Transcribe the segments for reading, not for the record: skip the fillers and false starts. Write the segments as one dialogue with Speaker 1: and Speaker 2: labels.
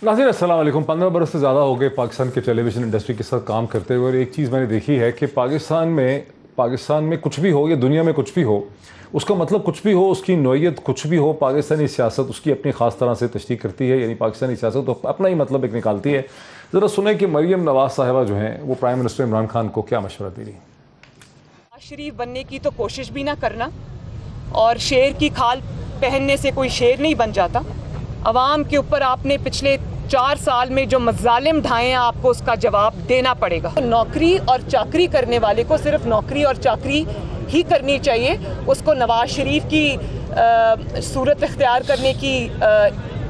Speaker 1: नाज़रीन अस्सलाम वालेकुम। 15 बरस से ज़्यादा हो गए पाकिस्तान के टेलीविज़न इंडस्ट्री के साथ काम करते हुए, और एक चीज़ मैंने देखी है कि पाकिस्तान में कुछ भी हो या दुनिया में कुछ भी हो, उसका मतलब कुछ भी हो, उसकी नौइयत कुछ भी हो, पाकिस्तानी सियासत उसकी अपनी ख़ास तरह से तशरीह करती है। यानी पाकिस्तानी सियासत तो अपना ही मतलब एक निकालती है। ज़रा सुने कि मरियम नवाज़ साहिबा जो हैं वो प्राइम मिनिस्टर इमरान खान को क्या मशवरा दे रही हैं।
Speaker 2: शरीफ बनने की तो कोशिश भी ना करना, और शेर की खाल पहनने से कोई शेर नहीं बन जाता। अवाम के ऊपर आपने पिछले 4 साल में जो मजालिम ढाए हैं, आपको उसका जवाब देना पड़ेगा। तो नौकरी और चाकरी करने वाले को सिर्फ नौकरी और चाकरी ही करनी चाहिए। उसको नवाज शरीफ की सूरत इख्तियार करने की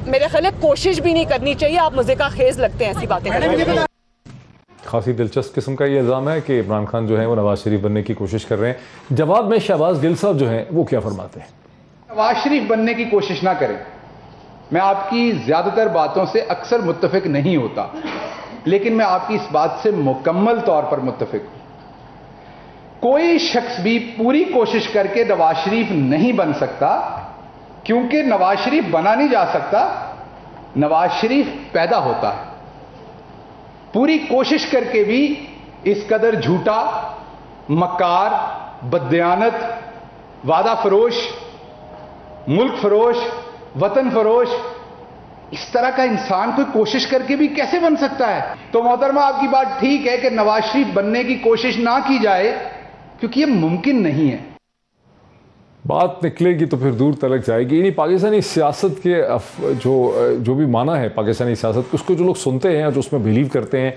Speaker 2: मेरे ख्याल कोशिश भी नहीं करनी चाहिए। आप मुझे का खेज लगते हैं ऐसी बातें करने।
Speaker 1: खासी दिलचस्प किस्म का ये इल्ज़ाम है कि इमरान खान जो है वो नवाज शरीफ बनने की कोशिश कर रहे हैं। जवाब में शहबाज गिल साहब जो हैं वो क्या फरमाते हैं।
Speaker 3: नवाज शरीफ बनने की कोशिश ना करें। मैं आपकी ज़्यादातर बातों से अक्सर मुत्तफिक नहीं होता, लेकिन मैं आपकी इस बात से मुकम्मल तौर पर मुत्तफिक हूं। कोई शख्स भी पूरी कोशिश करके नवाज शरीफ नहीं बन सकता, क्योंकि नवाज शरीफ बना नहीं जा सकता, नवाज शरीफ पैदा होता है। पूरी कोशिश करके भी इस कदर झूठा, मक्कार, बददियानत, वादा फरोश, मुल्क फरोश, वतन फरोश, इस तरह का इंसान कोई कोशिश करके भी कैसे बन सकता है। तो मोहतरमा, आपकी बात ठीक है कि नवाज शरीफ बनने की कोशिश ना की जाए, क्योंकि यह मुमकिन नहीं है।
Speaker 1: बात निकलेगी तो फिर दूर तलक जाएगी। यानी पाकिस्तानी सियासत के जो भी माना है पाकिस्तानी सियासत, उसको जो लोग सुनते हैं और जो उसमें बिलीव करते हैं,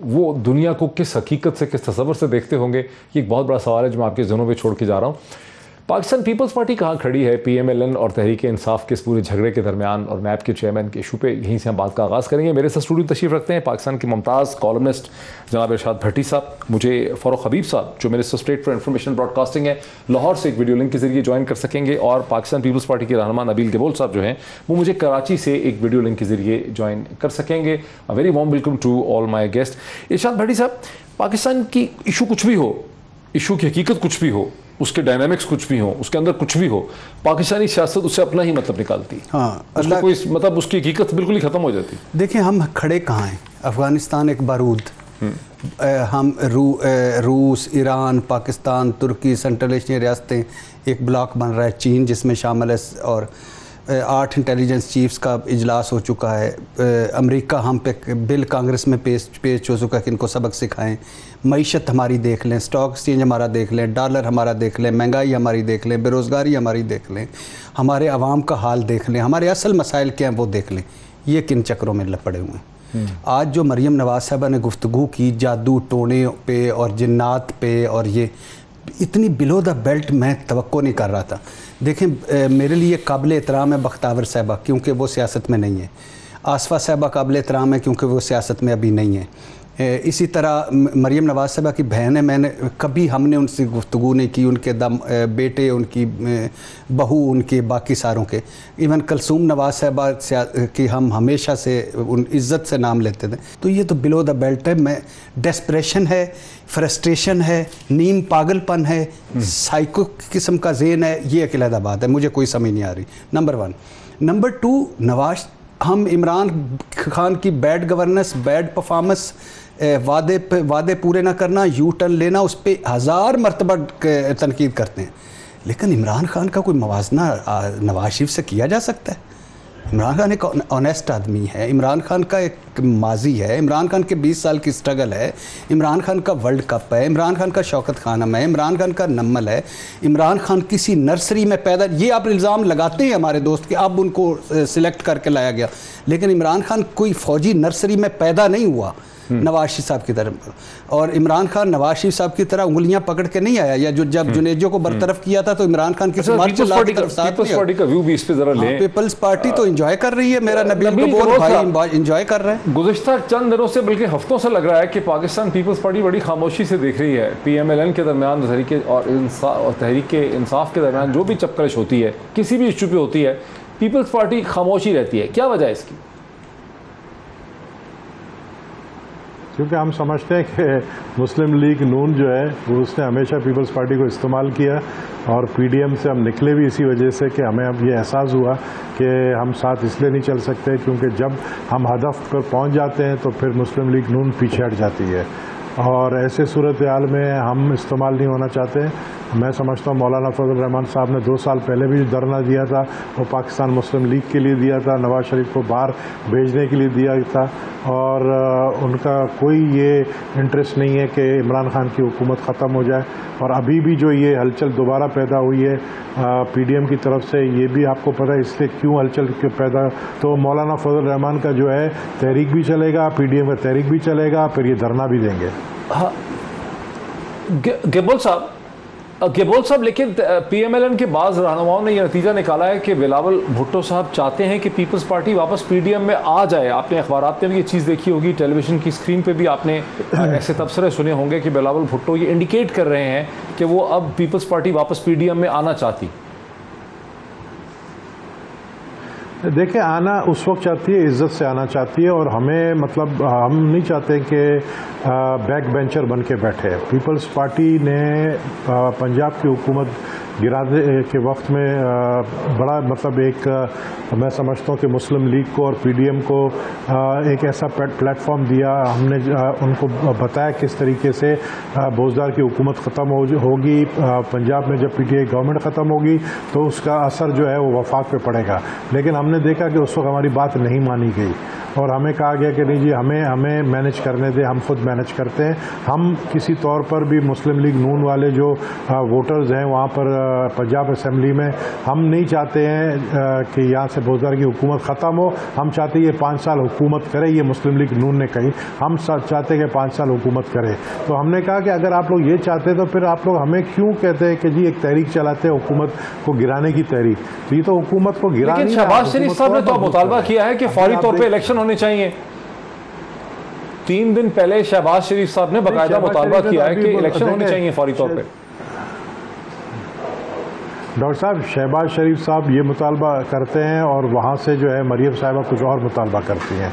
Speaker 1: वो दुनिया को किस हकीकत से, किस तसव्वुर से देखते होंगे, ये एक बहुत बड़ा सवाल है जो मैं आपके ज़हनों में छोड़ के जा रहा हूँ। पाकिस्तान पीपल्स पार्टी कहाँ खड़ी है PMLN और तहरीक इंसाफ के इस पूरे झगड़े के दरमियान, और नैब के चेयरमैन के इशू पे यहीं से हम बात का आगाज़ करेंगे। मेरे साथ स्टूडियो तशरीफ़ रखते हैं पाकिस्तान के मुमताज़ कॉलमनिस्ट जनाब इरशाद भट्टी साहब, मुझे फ़ारूक हबीब साहब जो minister state for information broadcasting है, लाहौर से एक वीडियो लिंक के जरिए ज्वाइन कर सकेंगे, और पाकिस्तान पीपल्स पार्टी के रहनुमा नबील गबोल साहब जो हैं वो मुझे कराची से एक वीडियो लिंक के जरिए ज्वाइन कर सकेंगे। A very warm welcome to all my guest. Irshad Bhatti साहब, पाकिस्तान की इशू कुछ भी हो, इशू की हकीकत कुछ भी हो, उसके डायनामिक्स कुछ भी हो, उसके अंदर कुछ भी हो, पाकिस्तानी सियासत उससे अपना ही मतलब निकालती।
Speaker 4: हाँ,
Speaker 1: उसको कोई मतलब उसकी हकीकत बिल्कुल ही ख़त्म हो जाती।
Speaker 4: देखिए, हम खड़े कहाँ हैं। अफ़गानिस्तान एक बारूद, हम रूस, ईरान, पाकिस्तान, तुर्की, सेंट्रल एशियन रियासतें, एक ब्लॉक बन रहा है चीन जिसमें शामिल है, और 8 इंटेलिजेंस चीफ्स का इजलास हो चुका है। अमेरिका हम पे बिल कांग्रेस में पेश हो चुका है कि इनको सबक सिखाएं। मईशत हमारी देख लें, स्टॉक एक्सचेंज हमारा देख लें, डॉलर हमारा देख लें, महंगाई हमारी देख लें, बेरोज़गारी हमारी देख लें, हमारे अवाम का हाल देख लें, हमारे असल मसाइल क्या हैं वो देख लें। ये किन चक्रों में पड़े हुए हैं। आज जो मरियम नवाज़ साहबा ने गुफ्तगू की जादू टोने पे और जिन्नात पे, और ये इतनी बिलो द बेल्ट मैं तवक्को नहीं कर रहा था। देखें, मेरे लिए काबिल एहतराम है बख्तावर साहबा, क्योंकि वो सियासत में नहीं है। आसफ़ा साहबा काबिल एहतराम है क्योंकि वो सियासत में अभी नहीं है। इसी तरह मरियम नवाज़ साहबा की बहन है, मैंने कभी हमने उनसे गुफ्तगू नहीं की, उनके बेटे, उनकी बहू, उनके बाकी सारों के। इवन कलसूम नवाज़ साहबा की हम हमेशा से उन इज़्ज़त से नाम लेते थे। तो ये तो बिलो द बेल्ट है। मैं डेस्परेशन है, फ्रस्ट्रेशन है, नीम पागलपन है, साइको किस्म का ज़ेन है, ये अकेला बात है, मुझे कोई समझ नहीं आ रही। नंबर 1। नंबर 2, हम इमरान खान की बैड गवर्नेंस, बैड परफॉर्मेंस, वादे पूरे ना करना, यू टर्न लेना, उस पर 1000 मरतबा तनकीद करते हैं, लेकिन इमरान खान का कोई मवाजना नवाज शरीफ से किया जा सकता है? इमरान खान एक ऑनेस्ट आदमी है, इमरान खान का एक माजी है, इमरान खान के 20 साल की स्ट्रगल है, इमरान खान का वर्ल्ड कप है, इमरान खान का शौकत खानम है, इमरान खान का नम्मल है, इमरान खान किसी नर्सरी में पैदा, ये आप इल्ज़ाम लगाते हैं हमारे दोस्त कि अब उनको सिलेक्ट करके लाया गया, लेकिन इमरान खान कोई फ़ौजी नर्सरी में पैदा नहीं हुआ नवाज शरीफ साहब की तरह। और इमरान खान नवाज शरीफ साहब की तरह उंगलियां पकड़ के नहीं आया, या जब जुनेजो को बरतरफ किया था तो इमरान खान की
Speaker 1: पीपल्स पार्टी का व्यू भी इस पे जरा लें।
Speaker 4: पीपल्स पार्टी तो एंजॉय कर रही है, मेरा नबील गबोर भाई एंजॉय कर रहे हैं।
Speaker 1: गुज़िश्ता चंद दिनों से बल्कि हफ्तों से लग रहा है कि पाकिस्तान पीपल्स पार्टी बड़ी खामोशी से देख रही है। PMLN के दरमियान और तहरीक इंसाफ के दरमियान जो भी चपकलश होती है, किसी भी इशू पे होती है, पीपल्स पार्टी खामोशी रहती है। क्या वजह है इसकी?
Speaker 5: क्योंकि हम समझते हैं कि मुस्लिम लीग नून जो है वो उसने हमेशा पीपल्स पार्टी को इस्तेमाल किया, और पीडीएम से हम निकले भी इसी वजह से कि हमें अब ये एहसास हुआ कि हम साथ इसलिए नहीं चल सकते क्योंकि जब हम हदफ पर पहुंच जाते हैं तो फिर मुस्लिम लीग नून पीछे हट जाती है, और ऐसे सूरत हाल में हम इस्तेमाल नहीं होना चाहते। मैं समझता हूँ मौलाना फजल रहमान साहब ने 2 साल पहले भी धरना दिया था, वो पाकिस्तान मुस्लिम लीग के लिए दिया था, नवाज शरीफ को बाहर भेजने के लिए दिया था, और उनका कोई ये इंटरेस्ट नहीं है कि इमरान खान की हुकूमत ख़त्म हो जाए। और अभी भी जो ये हलचल दोबारा पैदा हुई है पीडीएम की तरफ से, ये भी आपको पता है इससे क्यों हलचल पैदा, तो मौलाना फजल रहमान का जो है तहरीक भी चलेगा, पीडीएम का तहरीक भी चलेगा, फिर ये धरना भी देंगे।
Speaker 1: हाँ, गेबोल साहब, लेकिन पीएमएलएन के बाज़ रहनुमाओं ने यह नतीजा निकाला है कि बिलावल भुट्टो साहब चाहते हैं कि पीपल्स पार्टी वापस पीडीएम में आ जाए। आपने अखबारात में भी ये चीज़ देखी होगी, टेलीविजन की स्क्रीन पे भी आपने ऐसे तबसरे सुने होंगे कि बिलावल भुट्टो ये इंडिकेट कर रहे हैं कि वो अब पीपल्स पार्टी वापस पीडीएम में आना चाहती।
Speaker 5: देखिए, आना उस वक्त चाहती है, इज्जत से आना चाहती है, और हमें मतलब हम नहीं चाहते कि बैक बेंचर बन के बैठे। पीपल्स पार्टी ने पंजाब की हुकूमत गिराने के वक्त में बड़ा मतलब एक मैं समझता हूँ कि मुस्लिम लीग को और पीडीएम को एक ऐसा प्लेटफॉर्म दिया। हमने उनको बताया किस तरीके से बोझदार की हुकूमत ख़त्म होगी, पंजाब में जब पीटीआई गवर्नमेंट ख़त्म होगी तो उसका असर जो है वो वफाक पे पड़ेगा। लेकिन हमने देखा कि उस वक्त हमारी बात नहीं मानी गई, और हमें कहा गया कि नहीं जी, हमें मैनेज करने दें, हम खुद मैनेज करते हैं। हम किसी तौर पर भी मुस्लिम लीग नून वाले जो वोटर्स हैं वहाँ पर पंजाब असेंबली में, हम नहीं चाहते हैं कि यहाँ से बोझदार की हुकूमत ख़त्म हो। हम चाहते ये 5 साल हुकूमत करे, ये मुस्लिम लीग नून ने कही, हम चाहते हैं कि 5 साल हुकूमत करे। तो हमने कहा कि अगर आप लोग ये चाहते हैं तो फिर आप लोग हमें क्यों कहते हैं कि जी एक तहरीक चलाते हैं हुकूमत को गिराने की तहरीक। तो ये तो हुकूमत को गिराने।
Speaker 1: लेकिन शहबाज शरीफ साहब ने तो मुतालबा किया है कि फौरी तौर पर इलेक्शन होने चाहिए। 3 दिन पहले शहबाज शरीफ साहब ने बाकायदा मुतालबा किया है कि इलेक्शन होने चाहिए फौरी तौर पे।
Speaker 5: डॉक्टर साहब, शहबाज शरीफ साहब ये मुतालबा करते हैं और वहाँ से जो है मरियम साहिबा कुछ और मुतालबा करती हैं,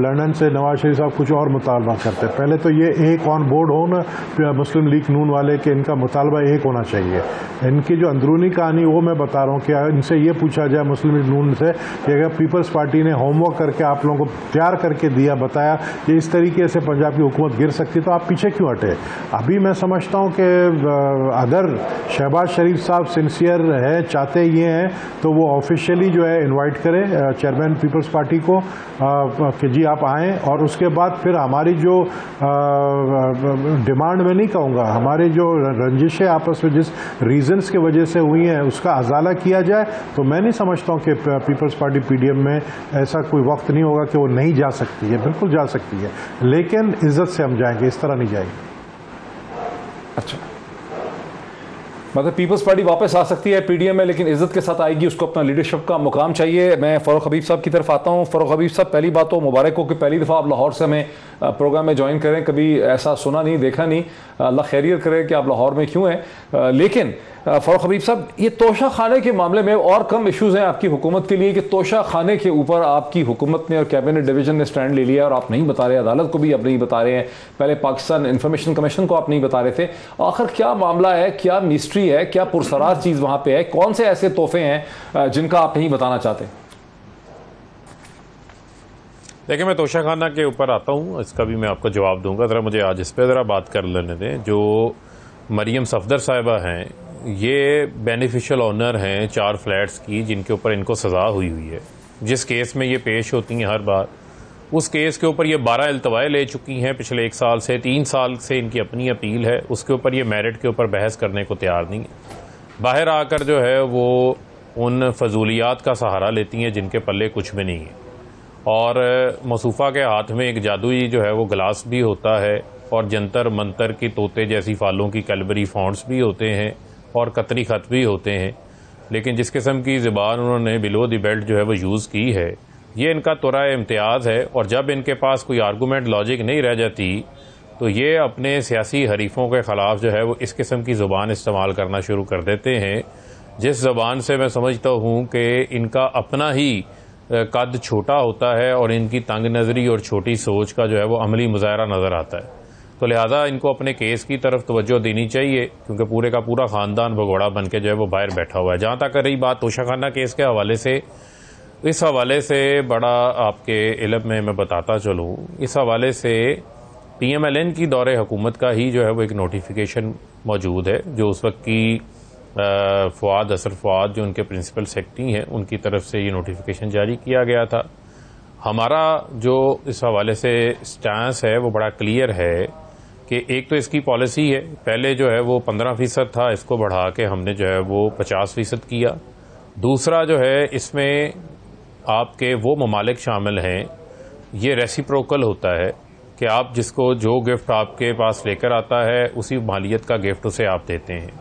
Speaker 5: लंदन से नवाज शरीफ साहब कुछ और मुतालबा करते हैं। पहले तो ये एक ऑन बोर्ड हो ना मुस्लिम लीग नून वाले कि इनका मुतालबा एक होना चाहिए। इनकी जो अंदरूनी कहानी वो मैं बता रहा हूँ कि इनसे ये पूछा जाए मुस्लिम लीग नून से कि अगर पीपल्स पार्टी ने होमवर्क करके आप लोगों को तैयार करके दिया, बताया कि इस तरीके से पंजाब की हुकूमत गिर सकती, तो आप पीछे क्यों हटे? अभी मैं समझता हूँ कि अगर शहबाज शरीफ साहब सिंसियर है, चाहते ये हैं, तो वो ऑफिशियली जो है इनवाइट करें चेयरमैन पीपल्स पार्टी को कि जी आप आएँ, और उसके बाद फिर हमारी जो डिमांड में नहीं कहूँगा, हमारे जो रंजिशें आपस में जिस रीजंस की वजह से हुई हैं उसका अजाला किया जाए। तो मैं नहीं समझता हूँ कि पीपल्स पार्टी पीडीएम में ऐसा कोई वक्त नहीं होगा कि वो नहीं जा सकती है, बिल्कुल जा सकती है, लेकिन इज्जत से हम जाएंगे, इस तरह नहीं जाएंगे।
Speaker 1: अच्छा, मतलब पीपल्स पार्टी वापस आ सकती है पीडीएम में, लेकिन इज्जत के साथ आएगी, उसको अपना लीडरशिप का मुकाम चाहिए। मैं फ़ारूक हबीब साहब की तरफ आता हूँ। फ़ारूक हबीब साहब, पहली बात तो मुबारक हो कि पहली दफ़ा आप लाहौर से हमें प्रोग्राम में ज्वाइन करें। कभी ऐसा सुना नहीं, देखा नहीं, अल्लाह खैरियत करे कि आप लाहौर में क्यों हैं। लेकिन फ़ारूक हबीब साहब, ये तोशा खाने के मामले में और कम इश्यूज़ हैं आपकी हुकूमत के लिए कि तोशा खाने के ऊपर आपकी हुकूमत ने और कैबिनेट डिवीज़न ने स्टैंड ले लिया और आप नहीं बता रहे, अदालत को भी आप नहीं बता रहे हैं, पहले पाकिस्तान इंफॉर्मेशन कमीशन को आप नहीं बता रहे थे। आखिर क्या मामला है, क्या मिस्ट्री है, क्या पुरसरार चीज़ वहाँ पे है? कौन से ऐसे तोहफे हैं जिनका आप नहीं बताना चाहते?
Speaker 6: देखिए, मैं तोशा खाना के ऊपर आता हूँ, इसका भी मैं आपको जवाब दूंगा। ज़रा मुझे आज इस पर ज़रा बात कर लेने दें। जो मरियम सफदर साहिबा हैं, ये बेनिफिशियल ऑनर हैं 4 फ्लैट्स की जिनके ऊपर इनको सज़ा हुई है। जिस केस में ये पेश होती हैं हर बार, उस केस के ऊपर ये 12 इल्तवाए ले चुकी हैं पिछले 1 साल से। 3 साल से इनकी अपनी अपील है, उसके ऊपर ये मेरिट के ऊपर बहस करने को तैयार नहीं है। बाहर आकर जो है वो उन फजूलियात का सहारा लेती हैं जिनके पल्ले कुछ भी नहीं है। और मसूफ़ा के हाथ में एक जादुई जो है वो गिलास भी होता है, और जंतर मंतर की तोते जैसी फालों की कैलबरी फॉन्ट्स भी होते हैं, और कतरी ख़त भी होते हैं। लेकिन जिस किस्म की ज़बान उन्होंने बिलो द बेल्ट जो है वो यूज़ की है, ये इनका तुरा इम्तियाज़ है। और जब इनके पास कोई आर्गूमेंट लॉजिक नहीं रह जाती तो ये अपने सियासी हरीफों के ख़िलाफ़ जो है वो इस किस्म की ज़ुबान इस्तेमाल करना शुरू कर देते हैं, जिस ज़बान से मैं समझता हूँ कि इनका अपना ही कद छोटा होता है और इनकी तंग नज़री और छोटी सोच का जो है वो अमली मुजाहरा नज़र आता है। तो लिहाजा इनको अपने केस की तरफ तवज्जो देनी चाहिए, क्योंकि पूरे का पूरा ख़ानदान भगोड़ा बन के जो है वो बाहर बैठा हुआ है। जहाँ तक रही बात तोशा खाना केस के हवाले से, इस हवाले से बड़ा आपके इल्म में मैं बताता चलूँ, इस हवाले से PMLN की दौरे हुकूमत का ही जो है वो एक नोटिफिकेशन मौजूद है, जो उस वक्त की फवाद असर फवाद जो उनके प्रिंसिपल सेक्रेटरी हैं उनकी तरफ से ये नोटिफिकेशन जारी किया गया था। हमारा जो इस हवाले से स्टैंस है वो बड़ा क्लियर है कि एक तो इसकी पॉलिसी है, पहले जो है वो 15% था, इसको बढ़ा के हमने जो है वो 50% किया। दूसरा जो है इसमें आपके वो ममालिक शामिल हैं, ये रेसिप्रोकल होता है कि आप जिसको जो गिफ्ट आपके पास लेकर आता है उसी मालियत का गिफ्ट उसे आप देते हैं।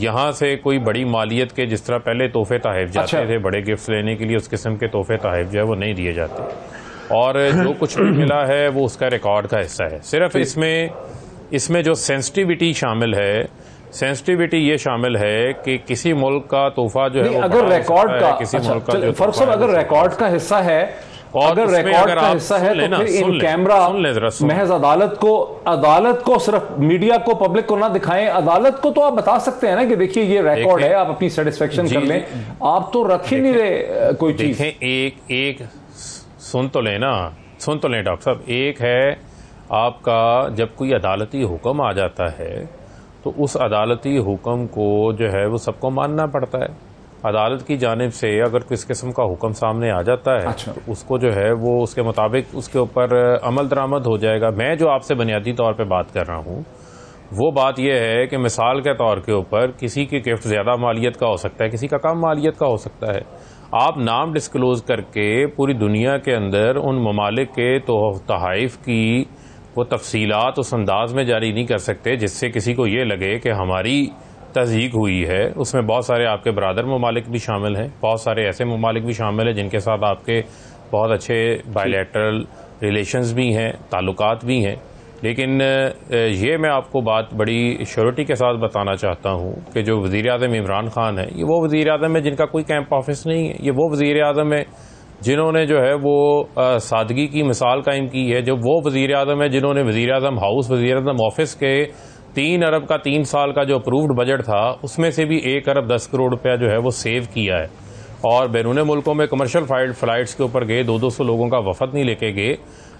Speaker 6: यहाँ से कोई बड़ी मालियत के जिस तरह पहले तोहफे तहफ़ जाते थे बड़े गिफ्ट लेने के लिए, उस किस्म के तोहफे तहफ़ जो है वो नहीं दिए जाते, और जो कुछ भी मिला है वो उसका रिकॉर्ड का हिस्सा है। सिर्फ इसमें जो सेंसिटिविटी शामिल है, सेंसिटिविटी ये शामिल है कि किसी मुल्क का तोहफा जो है
Speaker 1: अगर रिकॉर्ड का
Speaker 6: किसी मुल्क का जो
Speaker 1: फर्क साहब अगर रिकॉर्ड का हिस्सा है, अगर रिकॉर्ड का हिस्सा है तो फिर इन कैमरा महज अदालत को सिर्फ मीडिया को पब्लिक को ना दिखाएं, अदालत को तो आप बता सकते हैं ना कि देखिए ये रिकॉर्ड है, आप अपनी सेटिस्फेक्शन कर लें। आप तो रख ही नहीं रहे कोई चीज।
Speaker 6: एक सुन तो लें डॉक्टर साहब, एक है आपका जब कोई अदालती हुक्म आ जाता है तो उस अदालती हुक्म को जो है वो सबको मानना पड़ता है। अदालत की जानिब से अगर किस किस्म का हुक्म सामने आ जाता है तो उसको जो है वो उसके मुताबिक उसके ऊपर अमल दरामद हो जाएगा। मैं जो आपसे बुनियादी तौर पे बात कर रहा हूँ वो बात यह है कि मिसाल के तौर के ऊपर किसी की गिफ्ट ज़्यादा मालियत का हो सकता है, किसी का कम मालियत का हो सकता है। आप नाम डिस्क्लोज करके पूरी दुनिया के अंदर उन ममालिक के तोहफ़ की वो तफसीलात उस अंदाज में जारी नहीं कर सकते जिससे किसी को ये लगे कि हमारी तज़यीक हुई है। उसमें बहुत सारे आपके बरादर ममालिक भी शामिल हैं, बहुत सारे ऐसे ममालिक भी शामिल हैं जिनके साथ आपके बहुत अच्छे बायलैटरल रिलेशंस भी हैं, ताल्लुकात भी हैं। लेकिन ये मैं आपको बात बड़ी श्योरिटी के साथ बताना चाहता हूँ कि जो वज़ीर-ए-आज़म इमरान खान है, ये वो वज़ीर-ए-आज़म है जिनका कोई कैंप ऑफिस नहीं है। ये वो वज़ीर-ए-आज़म है जिन्होंने जो है वो सादगी की मिसाल कायम की है। जो वो वज़ीर-ए-आज़म है जिन्होंने वज़ीर-ए-आज़म हाउस, वज़ीर-ए-आज़म ऑफिस के 3 अरब का 3 साल का जो अप्रूव्ड बजट था उसमें से भी 1 अरब 10 करोड़ रुपया जो है वो सेव किया है, और बैरून मुल्कों में कमर्शियल फ्लाइट्स के ऊपर गए, 200 लोगों का वफद नहीं लेके गए।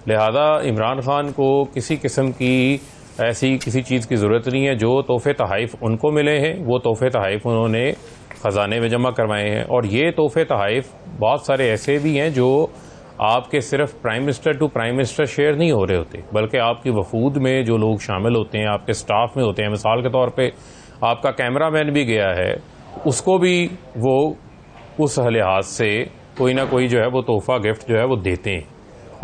Speaker 6: लिहाजा इमरान खान को किसी किस्म की ऐसी किसी चीज़ की ज़रूरत नहीं है। जो तोहफे तहफ़ उनको मिले हैं वो तोहफे तहफ़ उन्होंने ख़जाने में जमा करवाए हैं, और ये तोहफे तहफ़ बहुत सारे ऐसे भी हैं जो आपके सिर्फ prime minister to prime minister share नहीं हो रहे होते, बल्कि आपकी वफूद में जो लोग शामिल होते हैं, आपके स्टाफ में होते हैं। मिसाल के तौर पे आपका कैमरामैन भी गया है, उसको भी वो उस लिहाज से कोई ना कोई जो है वो तोहफा गिफ्ट जो है वो देते हैं,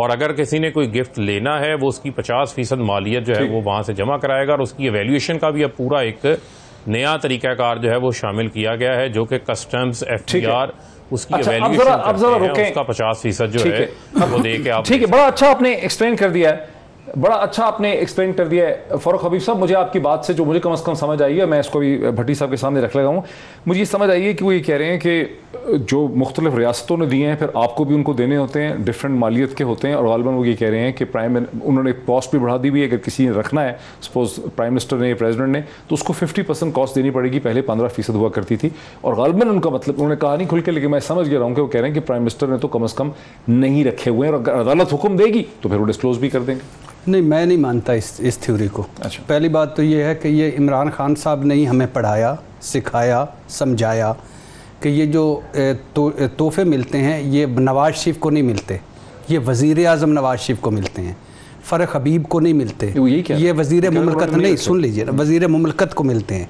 Speaker 6: और अगर किसी ने कोई गिफ्ट लेना है वो उसकी 50% मालियत जो है वो वहाँ से जमा कराएगा, और उसकी एवेल्यूएशन का भी अब पूरा एक नया तरीकाकार जो है वो शामिल किया गया है, जो कि कस्टम्स FTR उसकी एवेल्यूएशन करते हैं, उसका 50% जो है वो दे के आप।
Speaker 1: ठीक है, बड़ा अच्छा आपने एक्सप्लेन कर दिया है, बड़ा अच्छा आपने एक्सप्लेन कर दिया है फारूक हबीब साहब। मुझे आपकी बात से जो मुझे कम से कम समझ आई है, मैं इसको भी भट्टी साहब के सामने रख लगा हूँ, मुझे ये समझ आई है कि वो ये कह रहे हैं कि जो मुख्तलिफ रियासतों ने दिए हैं फिर आपको भी उनको देने होते हैं, डिफरेंट मालियत के होते हैं, और गालिबन वो ये कह रहे हैं कि उन्होंने कॉस्ट भी बढ़ा दी हुई है। अगर किसी ने रखना है, सपोज प्राइम मिनिस्टर ने, प्रेसिडेंट ने, तो उसको 50% कॉस्ट देनी पड़ेगी, पहले 15% हुआ करती थी। और गालिबन उनका मतलब उन्होंने कहा नहीं खुल के, लेकिन मैं समझ गया हूँ कि वो कह रहे हैं कि प्राइम मिनिस्टर ने तो कम से कम नहीं रखे हुए हैं, और अगर अदालत हुक्म देगी तो फिर वो डिस्क्लोज भी कर देंगे।
Speaker 4: नहीं, मैं नहीं मानता इस थ्योरी को।
Speaker 1: अच्छा,
Speaker 4: पहली बात तो ये है कि ये इमरान खान साहब ने ही हमें पढ़ाया, सिखाया, समझाया कि ये जो तोहफे मिलते हैं ये नवाज शरीफ को नहीं मिलते, ये वज़ीर-ए-आज़म नवाज शरीफ को मिलते हैं, फ़ारूक हबीब को नहीं मिलते, ये वज़ीर मुमलकत नहीं, सुन लीजिए ना, वज़ीर मुमलकत को मिलते हैं।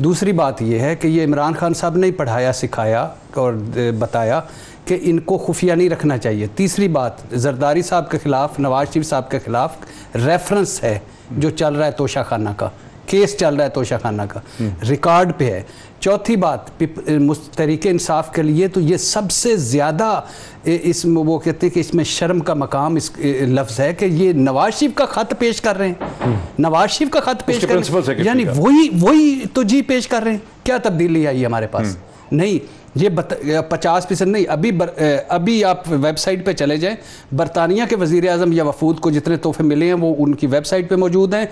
Speaker 4: दूसरी बात ये है कि ये इमरान खान साहब ने ही पढ़ाया, सिखाया और बताया कि इनको खुफिया नहीं रखना चाहिए। तीसरी बात, जरदारी साहब के ख़िलाफ़, नवाज शरीफ साहब के ख़िलाफ़ रेफरेंस है जो चल रहा है, तोशा खाना का केस चल रहा है, तोशा खाना का रिकॉर्ड पे है। चौथी बात, तहरीक इंसाफ के लिए तो ये सबसे ज़्यादा वो कहते हैं कि इसमें शर्म का मकाम इस लफ्ज़ है कि ये नवाज शरीफ का ख़त पेश कर रहे हैं, नवाज शरीफ का ख़त पेश कर रहे हैं, यानी वही तो जी पेश कर रहे हैं। क्या तब्दीली आई हमारे पास? नहीं, ये 50% नहीं, अभी आप वेबसाइट पे चले जाएं, बरतानिया के वज़ीर आज़म या वफूद को जितने तोहफे मिले हैं वो उनकी वेबसाइट पे मौजूद हैं,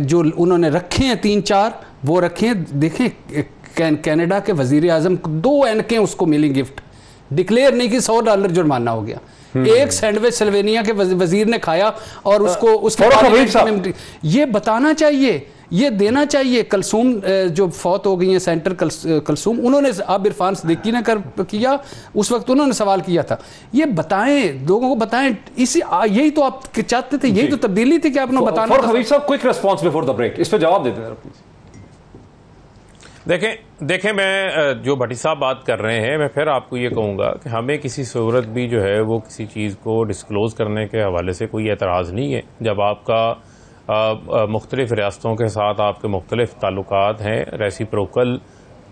Speaker 4: जो उन्होंने रखे हैं 3-4 वो रखे हैं। देखें कनाडा के वज़ीर आज़म को 2 एनकें उसको मिली गिफ्ट, डिक्लेयर नहीं कि $100 जुर्माना हो गया। एक सैंडविच सल्वेनिया के वजीर ने खाया और उसको उसके ये बताना चाहिए, ये देना चाहिए। कलसूम जो फौत हो गई हैं, सेंटर कलसूम, उन्होंने अब इरफान सिद्दीकी ने किया, उस वक्त उन्होंने सवाल किया था। ये बताएं, लोगों को बताएं, यही तो आप चाहते थे, यही तो तब्दीली थी कि आपने बताना।
Speaker 1: हबीब साहब, quick response before the break, इस पर जवाब देते हैं प्लीज।
Speaker 6: देखें मैं जो भट्टी साहब बात कर रहे हैं, मैं फिर आपको ये कहूँगा कि हमें किसी सूरत भी जो है वो किसी चीज़ को डिस्क्लोज़ करने के हवाले से कोई एतराज़ नहीं है। जब आपका मुख्तलिफ़ रियासतों के साथ आपके मुख्तलिफ़ ताल्लुकात हैं, रेसिप्रोकल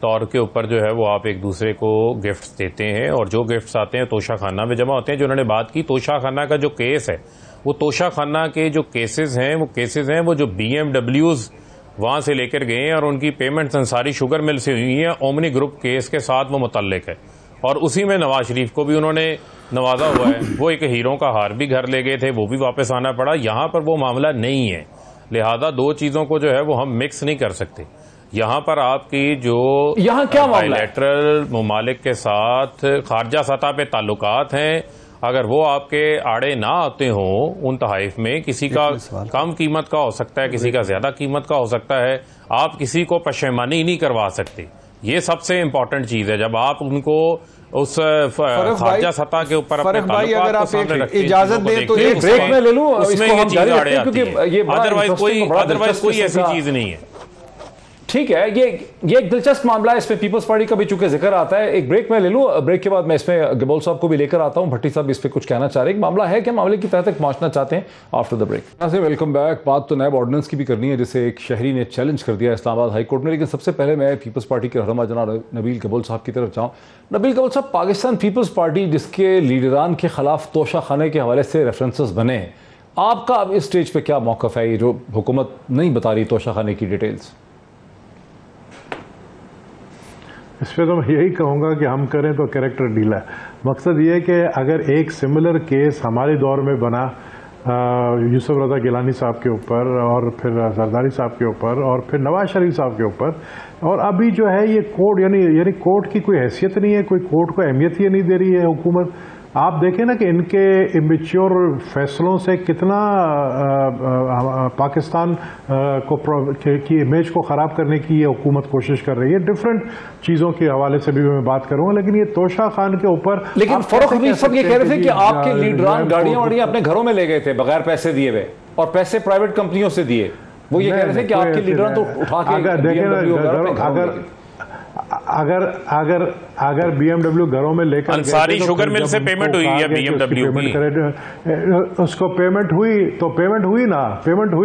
Speaker 6: तौर के ऊपर जो है वो आप एक दूसरे को गिफ्ट्स देते हैं, और जो गिफ्ट्स आते हैं तोशा खाना में जमा होते हैं। जो उन्होंने बात की तोशा खाना का जो केस है, वो तोशा खाना के जो केसेस हैं वो जो BMWs वहां से लेकर गए हैं और उनकी पेमेंट अंसारी शुगर मिल से हुई है, ओमनी ग्रुप केस के साथ वो मुतल्लिक है, और उसी में नवाज शरीफ को भी उन्होंने नवाजा हुआ है। वो एक हीरो का हार भी घर ले गए थे, वो भी वापस आना पड़ा। यहाँ पर वो मामला नहीं है, लिहाजा 2 चीज़ों को जो है वो हम मिक्स नहीं कर सकते। यहाँ पर आपकी जो
Speaker 1: यहाँ क्या
Speaker 6: बायलैटरल ममालिक के साथ खारजा सतह पे ताल्लुकात हैं, अगर वो आपके आड़े ना आते हों उन तहाइफ में, किसी का कम कीमत का हो सकता है, किसी का ज्यादा कीमत का हो सकता है, आप किसी को पशेमानी नहीं करवा सकते। ये सबसे इम्पोर्टेंट चीज है। जब आप उनको उस खारजा सतह के ऊपर अपने ताल्लुकात को सामने रखते हैं,
Speaker 4: इजाजत दें तो
Speaker 1: एक ब्रेक में ले लूं,
Speaker 6: उसमें ये चीज आड़े आती है, अदरवाइज कोई ऐसी चीज नहीं है।
Speaker 1: ठीक है, ये एक दिलचस्प मामला है, इसमें पीपल्स पार्टी का भी चूंकि जिक्र आता है। एक ब्रेक में ले लूं, ब्रेक के बाद मैं इसमें गबोल साहब को भी लेकर आता हूं। भट्टी साहब इस पे कुछ कहना चाह रहे हैं, मामला है क्या, मामले की तह तक पहुंचना चाहते हैं आफ्टर द ब्रेक। यहाँ से वेलकम बैक। बात तो नैब ऑर्डिनेंस की भी करनी है, जिसे एक शहरी ने चैलेंज कर दिया इस्लामाबाद हाई कोर्ट में, लेकिन सबसे पहले मैं पीपल्स पार्टी के रहनुमा जनाब नबील गबोल साहब की तरफ जाऊँ। नबील गबोल साहब, पाकिस्तान पीपल्स पार्टी जिसके लीडरान के खिलाफ तोशा खाने के हवाले से रेफरेंसेस बने हैं, आपका अब इस स्टेज पर क्या मौकफ है, ये जो हुकूमत नहीं बता रही तोशा खाने की डिटेल्स?
Speaker 5: इस पर तो मैं यही कहूँगा कि हम करें तो कैरेक्टर डीला है। मकसद ये है कि अगर एक सिमिलर केस हमारे दौर में बना यूसुफ रज़ा गिलानी साहब के ऊपर, और फिर जरदारी साहब के ऊपर, और फिर नवाज शरीफ साहब के ऊपर, और अभी जो है ये कोर्ट यानी कोर्ट की कोई हैसियत नहीं है, कोई कोर्ट को अहमियत ही नहीं दे रही है हुकूमत। आप देखें ना कि इनके इमेच्योर फैसलों से कितना पाकिस्तान की इमेज को ख़राब करने की ये हुकूमत कोशिश कर रही है। डिफरेंट चीज़ों के हवाले से भी मैं बात करूंगा, लेकिन ये तोशा खान के ऊपर।
Speaker 1: लेकिन फरूख हबीब साहब ये कह रहे थे कि आपके लीडरान गाड़ियां वाड़ियां अपने घरों में ले गए थे बगैर पैसे दिए हुए, और पैसे प्राइवेट कंपनियों से दिए। वो ये कह रहे थे कि आपके लीडरान तो उठा के
Speaker 5: अगर BMW घरों में लेकर
Speaker 6: अंसारी शुगर मिल से पेमेंट हुई है, BMW
Speaker 5: की उसको पेमेंट हुई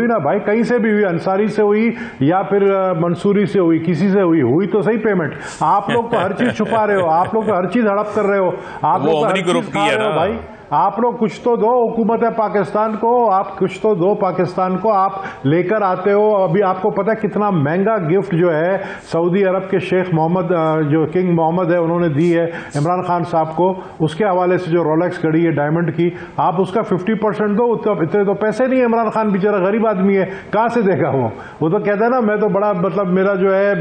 Speaker 5: ना भाई, कहीं से भी हुई, अंसारी से हुई या फिर मंसूरी से हुई, किसी से हुई तो सही पेमेंट। आप लोग तो हर चीज छुपा रहे हो, आप लोग तो हर चीज हड़प कर रहे हो, आप लोग हर चीज खा रहे हो भाई। आप लोग कुछ तो दो हुकूमत है पाकिस्तान को, आप कुछ तो दो पाकिस्तान को, आप लेकर आते हो। अभी आपको पता है कितना महंगा गिफ्ट जो है सऊदी अरब के शेख मोहम्मद, जो किंग मोहम्मद है, उन्होंने दी है इमरान खान साहब को। उसके हवाले से जो रोलेक्स घड़ी है डायमंड की, आप उसका 50% दो। इतने तो पैसे नहीं है, इमरान खान बेचारा गरीब आदमी है, कहाँ से देगा वो तो कहता है ना, मैं तो बड़ा मतलब मेरा जो है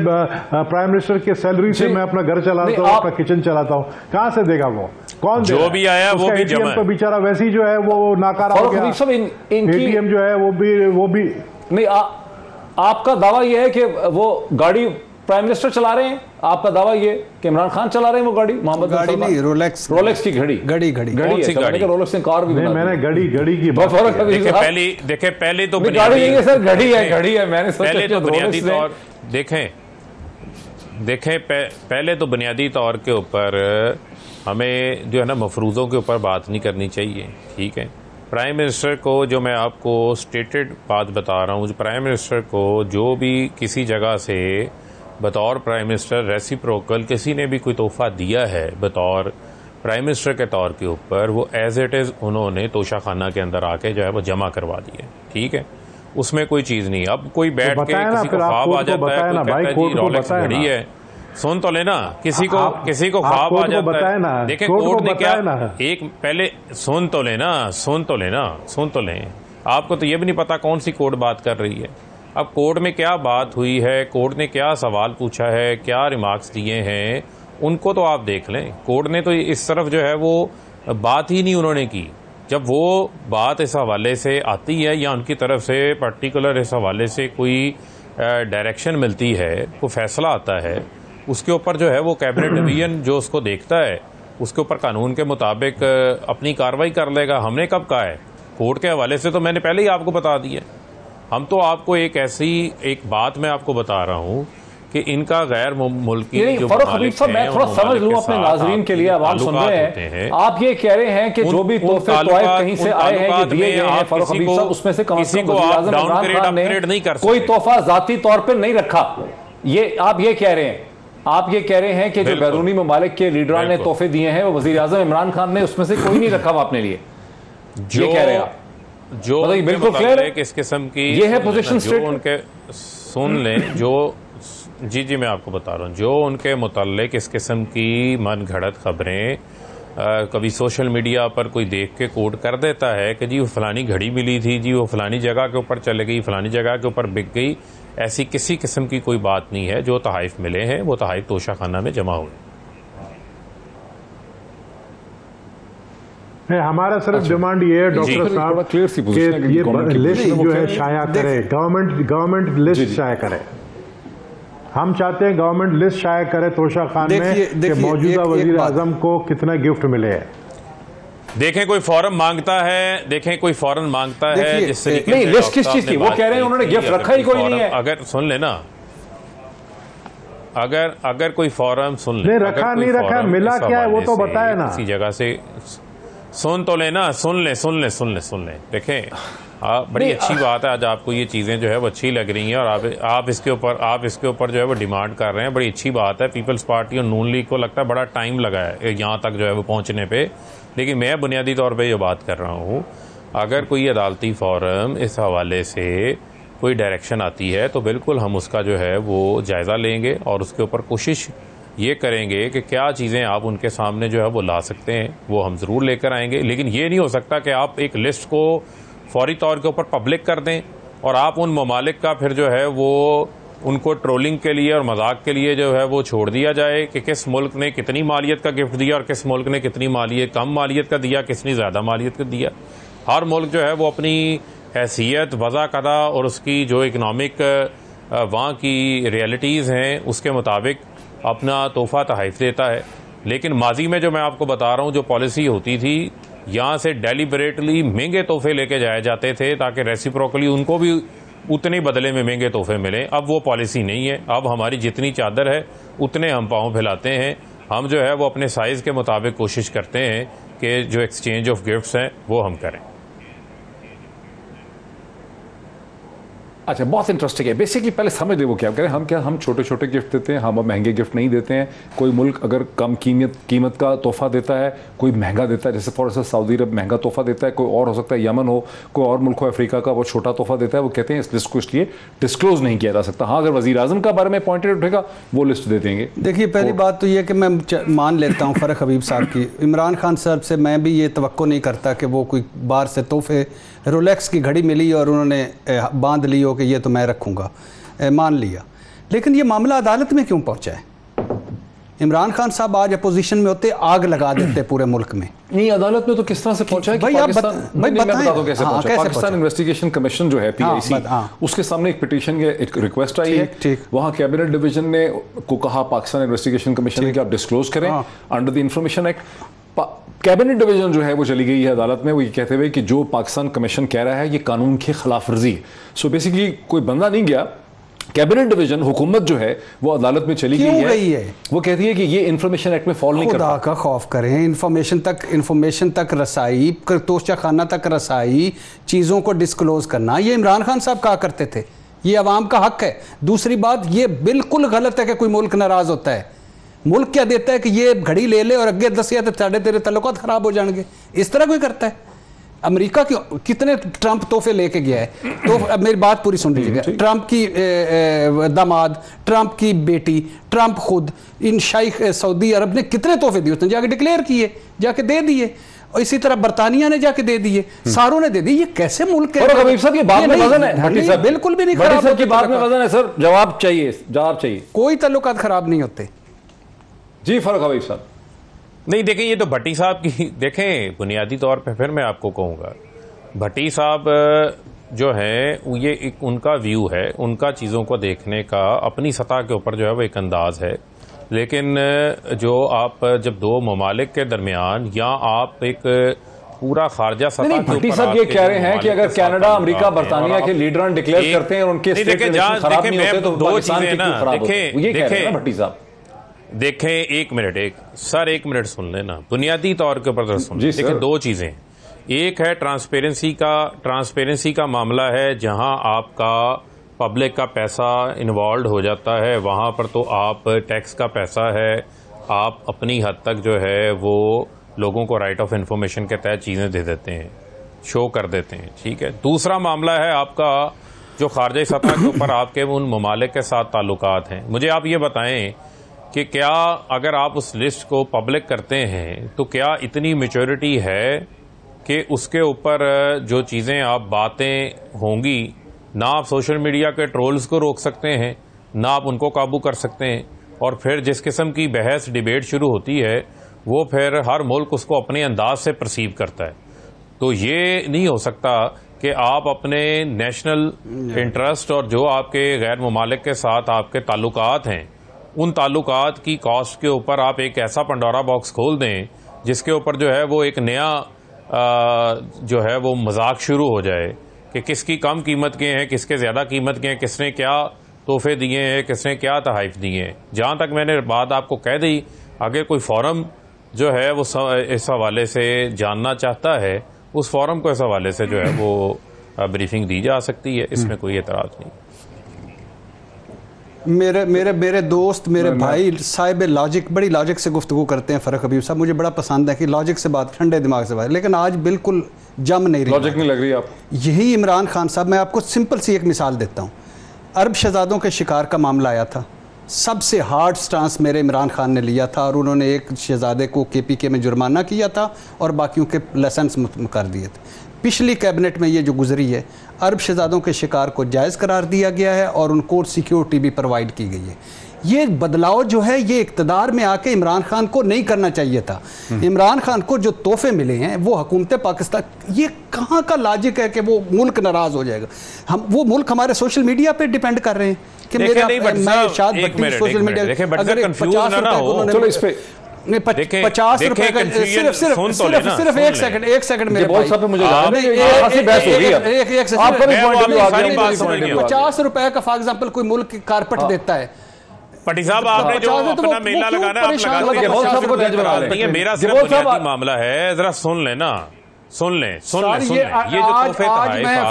Speaker 5: प्राइम मिनिस्टर की सैलरी से मैं अपना घर चलाता हूँ, अपना किचन चलाता हूँ, कहाँ से देगा वो? कौन
Speaker 6: जो भी आया वो भी जमा,
Speaker 5: तो बेचारा वैसे ही जो है वो नाकारा हो गया। ATM जो है वो भी
Speaker 1: नहीं। आपका दावा यह है कि वो गाड़ी प्राइम मिनिस्टर चला रहे हैं, आपका दावा ये कि इमरान खान चला रहे हैं वो गाड़ी? मोहम्मद
Speaker 4: गाड़ी नहीं, रोलेक्स की घड़ी
Speaker 1: है, रोलेक्स ने कार भी
Speaker 5: नहीं, मैंने घड़ी की बात।
Speaker 6: देखे पहले तो
Speaker 1: गाड़ी नहीं है सर, घड़ी है। मैंने
Speaker 6: पहले तो बुनियादी तौर देखें पहले तो बुनियादी तौर के ऊपर हमें जो है ना मफरूज़ों के ऊपर बात नहीं करनी चाहिए, ठीक है। प्राइम मिनिस्टर को, जो मैं आपको स्टेटेड बात बता रहा हूँ, प्राइम मिनिस्टर को जो भी किसी जगह से बतौर प्राइम मिनिस्टर रेसिप्रोकल किसी ने भी कोई तोहफा दिया है बतौर प्राइम मिनिस्टर के तौर के ऊपर, वो एज इट इज़ उन्होंने तोशा खाना के अंदर आके जो है वो जमा करवा दिए, ठीक है। उसमें कोई चीज़ नहीं। अब कोई बैठ के किसी को ख्वाब आ जाता है, कोई कहता है जी रोलेक्स घड़ी है, सुन तो लेना, किसी को ख्वाब आ जाता है। देखें कोर्ट ने क्या, एक पहले सुन तो लें। आपको तो ये भी नहीं पता कौन सी कोर्ट बात कर रही है। अब कोर्ट में क्या बात हुई है, कोर्ट ने क्या सवाल पूछा है, क्या रिमार्क्स दिए हैं, उनको तो आप देख लें। कोर्ट ने तो इस तरफ जो है वो बात ही नहीं उन्होंने की। जब वो बात इस हवाले से आती है या उनकी तरफ से पर्टिकुलर इस हवाले से कोई डायरेक्शन मिलती है, कोई फैसला आता है, उसके ऊपर जो है वो कैबिनेट डिवीजन जो उसको देखता है उसके ऊपर कानून के मुताबिक अपनी कार्रवाई कर लेगा। हमने कब कहा है? कोर्ट के हवाले से तो मैंने पहले ही आपको बता दिया। हम तो आपको एक बात मैं आपको बता रहा हूँ कि इनका गैर मुल्की जो
Speaker 1: फरूख हबीब साहब, मैं थोड़ा समझ लूं अपने नाजरीन के लिए, आवाम सुन रहे हैं, आप ये कह रहे हैं कि जो भी तोहफे तोयफ कहीं से आए हैं, ये दिए गए हैं फरूख हबीब साहब, उसमें से किसी को आप डाउनग्रेड अपग्रेड नहीं कर सकते, कोई तोहफा जाती तौर पर नहीं रखा। ये आप ये कह रहे हैं, आप ये कह रहे हैं कि जो बैरूनी ममालिक के लीडरान ने तोहफे दिए हैं वो वजीर आजम इमरान खान ने उसमें से कोई नहीं रखा हुआ अपने लिए, ये कह रहे हैं आप?
Speaker 6: जो
Speaker 1: बिल्कुल क्लियर है
Speaker 6: किस किस्म की
Speaker 1: ये है पोजीशन स्टेटमेंट।
Speaker 6: उनके सुन लें, जो जी मैं आपको बता रहा हूँ, जो उनके मुताल्लिक इस किस्म की मन घड़त खबरें कभी सोशल मीडिया पर कोई देख के कोट कर देता है कि जी वो फलानी घड़ी मिली थी, जी वो फलानी जगह के ऊपर चले गई, फलानी जगह के ऊपर बिक गई, ऐसी किसी किस्म की कोई बात नहीं है। जो तहाइफ मिले हैं वो तहाइफ तोशा खाना में जमा हुए।
Speaker 5: हमारा सिर्फ डिमांड ये है डॉक्टर साहब कि ये लिस्ट जो है शाया करे, गवर्नमेंट लिस्ट शाया करे। हम चाहते हैं गवर्नमेंट लिस्ट शाया करे तोशा खान में कि मौजूदा वजीर आजम को कितना गिफ्ट मिले है।
Speaker 6: देखें कोई फॉर्म मांगता है, जिस तरीके
Speaker 1: नहीं लिस्ट किस चीज की वो कह रहे हैं, उन्होंने गिफ्ट रखा ही कोई नहीं है।
Speaker 6: अगर सुन लेना, अगर कोई फॉर्म सुन ले,
Speaker 5: रखा नहीं रखा, मिला क्या है वो तो बताए ना।
Speaker 6: किसी जगह से सुन तो लेना, सुन ले। देखें बड़ी अच्छी बात है, आज आपको ये चीज़ें जो है वो अच्छी लग रही हैं और आप इसके ऊपर जो है वो डिमांड कर रहे हैं, बड़ी अच्छी बात है। पीपल्स पार्टी और नून लीग को लगता है बड़ा टाइम लगा है यहाँ तक जो है वो पहुँचने पे, लेकिन मैं बुनियादी तौर पे ये बात कर रहा हूँ, अगर कोई अदालती फॉरम इस हवाले से कोई डायरेक्शन आती है तो बिल्कुल हम उसका जो है वो जायज़ा लेंगे और उसके ऊपर कोशिश ये करेंगे कि क्या चीज़ें आप उनके सामने जो है वो ला सकते हैं, वो हम ज़रूर लेकर आएंगे। लेकिन ये नहीं हो सकता कि आप एक लिस्ट को फौरी तौर के ऊपर पब्लिक कर दें और आप उन ममालिक का फिर जो है वो उनको ट्रोलिंग के लिए और मजाक के लिए जो है वो छोड़ दिया जाए कि किस मुल्क ने कितनी मालियत का गिफ्ट दिया और किस मुल्क ने कितनी मालियत कम मालियत का दिया, किसने ज़्यादा मालियत का दिया। हर मुल्क जो है वो अपनी हैसियत, वज़ा कदा और उसकी जो इकनॉमिक वहाँ की रियलिटीज़ हैं उसके मुताबिक अपना तोहफ़ा तहफ़ देता है। लेकिन माजी में जो मैं आपको बता रहा हूँ, जो पॉलिसी होती थी, यहाँ से डेलिबरेटली महंगे तोहफे लेके जाए जाते थे ताकि रेसिप्रोकली उनको भी उतने बदले में महंगे तोहफे मिलें। अब वो पॉलिसी नहीं है। अब हमारी जितनी चादर है उतने हम पाँव फैलाते हैं। हम जो है वो अपने साइज़ के मुताबिक कोशिश करते हैं कि जो एक्सचेंज ऑफ गिफ्ट्स हैं वो हम करें।
Speaker 1: अच्छा, बहुत इंटरेस्टिंग है। बेसिकली पहले समझ ले वो क्या करें, हम छोटे छोटे गिफ्ट देते हैं, हम महंगे गिफ्ट नहीं देते हैं। कोई मुल्क अगर कम कीमत का तोहफा देता है, कोई महंगा देता है, जैसे फॉर एक्जाम्पल सऊदी अरब महंगा तोहफा देता है, कोई और हो सकता है यमन हो, कोई और मुल्क हो अफ्रीका का, वो छोटा तोहफा देता है, वो कहते हैं इस लिस्ट को इसलिए डिस्क्लोज नहीं किया जा सकता। हाँ, अगर वज़ीर आज़म का बारे में पॉइंटेड उठेगा वो लिस्ट दे देंगे।
Speaker 4: देखिए, पहली बात तो ये कि मैं मान लेता हूँ फरूख हबीब साहब की, इमरान खान साहब से मैं भी ये तवक्को नहीं करता कि वो कोई बाहर से तोहफे, रोलेक्स की घड़ी मिली और उन्होंने बांध ली हो कि ये तो मैं रखूँगा, मान लिया। लेकिन ये मामला अदालत में क्यों पहुँचा है? इमरान खान साहब आज अपोजिशन में होते आग लगा देते पूरे मुल्क में।
Speaker 1: नहीं, अदालत में तो किस तरह से पहुंचा है कि पाकिस्तान इन्वेस्टिगेशन कमीशन जो है PIC, उसके सामने एक पिटीशन, एक रिक्वेस्ट आई है। वहां कैबिनेट डिवीजन ने को कहा पाकिस्तान इन्वेस्टिगेशन कमीशन ने कि आप डिस्क्लोज करें under the information act. Cabinet division जो है वो चली गई है अदालत में, वो ये कहते हुए कि जो पाकिस्तान कमीशन कह रहा है ये कानून की खिलाफ वर्जी है। सो बेसिकली कोई बंदा नहीं गया, कैबिनेट डिवीजन, हुकूमत जो है वो अदालत में चली गई है। वो कहती है कि ये इंफॉर्मेशन एक्ट में फॉल नहीं करता।
Speaker 4: खुदा का खौफ करें, इंफॉर्मेशन तक रसाई, तोशा खाना तक रसाई, चीज़ों को डिस्क्लोज करना, ये इमरान खान साहब कहा करते थे, ये अवाम का हक है। दूसरी बात, ये बिल्कुल गलत है कि कोई मुल्क नाराज होता है। मुल्क क्या देता है कि ये घड़ी ले ले और अगे दसिया तो साढ़े तेरे तल्लुकात खराब हो जाएंगे, इस तरह कोई करता है? अमेरिका के कितने ट्रंप तोहफे लेके गया है। तो अब मेरी बात पूरी सुन लीजिएगा। ट्रंप की दामाद, ट्रंप की बेटी, ट्रंप खुद, इन शाइख सऊदी अरब ने कितने तोहफे दिए, उसने जाके डिक्लेयर किए, जाके दे दिए। और इसी तरह बर्तानिया ने जाके दे दिए, सारों ने दे दिए। ये कैसे मुल्क है?
Speaker 1: और कबीर साहब की बात में वजन है, भट्टी साहब
Speaker 4: बिल्कुल भी नहीं
Speaker 1: भट्टी
Speaker 4: खराब
Speaker 1: साहब की
Speaker 4: होते
Speaker 1: बात में वजन है सर। जवाब चाहिए।
Speaker 4: कोई ताल्लुकात खराब नहीं होते
Speaker 1: जी। फर्क हबीब साहब
Speaker 6: नहीं, देखें ये तो भट्टी साहब की, देखें बुनियादी तौर पे फिर मैं आपको कहूँगा, भट्टी साहब जो है ये एक उनका व्यू है, उनका चीज़ों को देखने का अपनी सतह के ऊपर जो है वो एक अंदाज है। लेकिन जो आप जब दो ममालिक के दरमियान या आप एक पूरा खारजा सतह के ऊपर,
Speaker 1: भट्टी साहब ये कह रहे हैं कि अगर कनाडा, अमेरिका, बर्तानिया के लीडर डिक्लेयर करते हैं और उनके स्टेट रिलेशन खराब नहीं होते तो पाकिस्तान के क्यों खराब होते हैं? ये कह रहे हैं ना भट्टी साहब।
Speaker 6: देखें एक मिनट सुन लेना, बुनियादी तौर के ऊपर सुन। देखिए दो चीजें, एक है ट्रांसपेरेंसी का मामला है, जहां आपका पब्लिक का पैसा इन्वॉल्व हो जाता है, वहां पर तो आप टैक्स का पैसा है, आप अपनी हद तक जो है वो लोगों को राइट ऑफ इंफॉर्मेशन के तहत चीजें दे देते हैं, शो कर देते हैं, ठीक है। दूसरा मामला है आपका जो खारजी सतह के ऊपर आपके उन ममालिक के साथ ताल्लुकात हैं। मुझे आप ये बताएं कि क्या अगर आप उस लिस्ट को पब्लिक करते हैं तो क्या इतनी मैच्योरिटी है कि उसके ऊपर जो चीज़ें आप बातें होंगी, ना आप सोशल मीडिया के ट्रोल्स को रोक सकते हैं, ना आप उनको काबू कर सकते हैं, और फिर जिस किस्म की बहस डिबेट शुरू होती है वो फिर हर मुल्क उसको अपने अंदाज से परसीव करता है। तो ये नहीं हो सकता कि आप अपने नेशनल इंटरेस्ट और जो आपके गैर ममालिक के साथ आपके ताल्लुकात हैं, उन ताल्लुकात की कॉस्ट के ऊपर आप एक ऐसा पंडोरा बॉक्स खोल दें जिसके ऊपर जो है वो एक नया जो है वो मजाक शुरू हो जाए कि किसकी कम कीमत के हैं, किसके ज़्यादा कीमत के हैं, किसने क्या तोहफे दिए हैं, किसने क्या तहाइफ दिए हैं। जहाँ तक मैंने बात आपको कह दी, अगर कोई फोरम जो है वो इस हवाले से जानना चाहता है, उस फोरम को इस हवाले से जो है वो ब्रीफिंग दी जा सकती है, इसमें कोई एतराज़ नहीं।
Speaker 4: मेरे दोस्त, मेरे भाई साहिब लॉजिक, बड़ी लॉजिक से गुफ्तगू करते हैं फ़रक हबीब साहब। मुझे बड़ा पसंद है कि लॉजिक से बात, ठंडे दिमाग से बात, लेकिन आज बिल्कुल जम नहीं रही,
Speaker 1: लॉजिक नहीं लग रही आप।
Speaker 4: यही इमरान खान साहब, मैं आपको सिंपल सी एक मिसाल देता हूँ। अरब शहजादों के शिकार का मामला आया था, सबसे हार्ड स्टांस मेरे इमरान खान ने लिया था, और उन्होंने एक शहजादे को KPK में जुर्माना किया था और बाकियों के लाइसेंस कर दिए थे। पिछली कैबिनेट में ये जो गुजरी है, अरब शहजादों के शिकार को जायज़ करार दिया गया है और उनको सिक्योरिटी भी प्रोवाइड की गई है। ये बदलाव जो है ये इक़्तिदार में आके इमरान खान को नहीं करना चाहिए था। इमरान खान को जो तोहफे मिले हैं वो हुकूमत पाकिस्तान, ये कहाँ का लॉजिक है कि वो मुल्क नाराज़ हो जाएगा? हम वो मुल्क हमारे सोशल मीडिया पे डिपेंड कर रहे हैं कि मेरा सोशल मीडिया अगर 50 रुपए, चलो इस पे 50 रुपए का सिर्फ एक सेकंड मेरे भाई, 50 रुपए का फॉर एग्जांपल कोई मुल्क कारपेट देता है।
Speaker 6: पटी साहब आपने जो अपना मेला लगाना है, मेरा सिर्फ मामला है, जरा सुन लेना, सुन ले ये जो तोहफे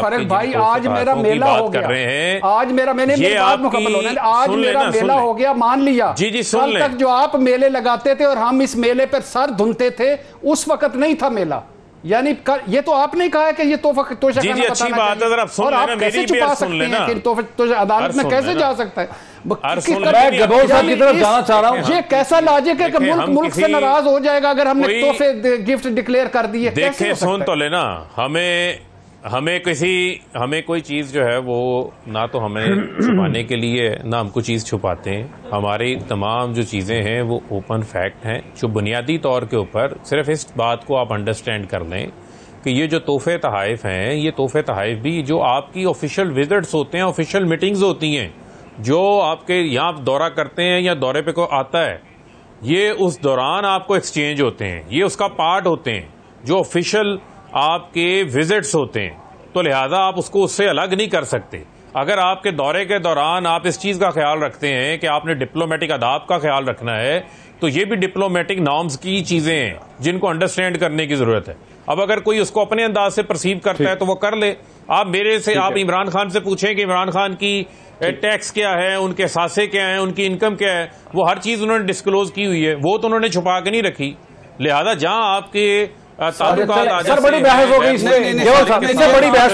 Speaker 4: फरक भाई, आज मेरा मेला हो गया, आज मेरा, मैंने आज मेरा मेला हो गया, मान लिया।
Speaker 6: जी सुन ले,
Speaker 4: तक जो आप मेले लगाते थे और हम इस मेले पर सर धुनते थे, उस वक्त नहीं था मेला। यानी ये तो आपने कहा है कि ये तोहफा
Speaker 6: जी अच्छी बात है, जरा सुन लेना, मेरी भी सुन लेना,
Speaker 4: अदालत में कैसे जा सकता है?
Speaker 1: की तरफ जाना चाह रहा हूं।
Speaker 4: ये कैसा लॉजिक है कि मुल्क से नाराज हो जाएगा अगर हमने तोहफे गिफ्ट डिक्लेयर कर दिए?
Speaker 6: देखें सुन तो लेना, हमें कोई चीज जो है वो ना तो हमें छुपाने के लिए, ना हम कोई चीज छुपाते हैं। हमारी तमाम जो चीजें हैं वो ओपन फैक्ट हैं, जो बुनियादी तौर के ऊपर सिर्फ इस बात को आप अंडरस्टैंड कर लें कि ये जो तोहफे तहाइफ हैं, ये तोहफे तहाइफ भी जो आपकी ऑफिशियल विजिट्स होते हैं, ऑफिशियल मीटिंग्स होती हैं, जो आपके यहाँ दौरा करते हैं या दौरे पे कोई आता है, ये उस दौरान आपको एक्सचेंज होते हैं, ये उसका पार्ट होते हैं जो ऑफिशियल आपके विजिट्स होते हैं। तो लिहाजा आप उसको उससे अलग नहीं कर सकते। अगर आपके दौरे के दौरान आप इस चीज का ख्याल रखते हैं कि आपने डिप्लोमेटिक आदाब का ख्याल रखना है, तो ये भी डिप्लोमेटिक नॉर्म्स की चीजें हैं जिनको अंडरस्टैंड करने की जरूरत है। अब अगर कोई उसको अपने अंदाज से परसीव करता है तो वो कर ले। आप इमरान खान से पूछें कि इमरान खान की टैक्स क्या है, उनके सासे क्या है, उनकी इनकम क्या है, वो हर चीज उन्होंने डिस्क्लोज की हुई है, वो तो उन्होंने छुपा के नहीं रखी। लिहाजा जहां आपके
Speaker 1: सर बड़ी बहस हो गई इसमें, इससे बड़ी बहस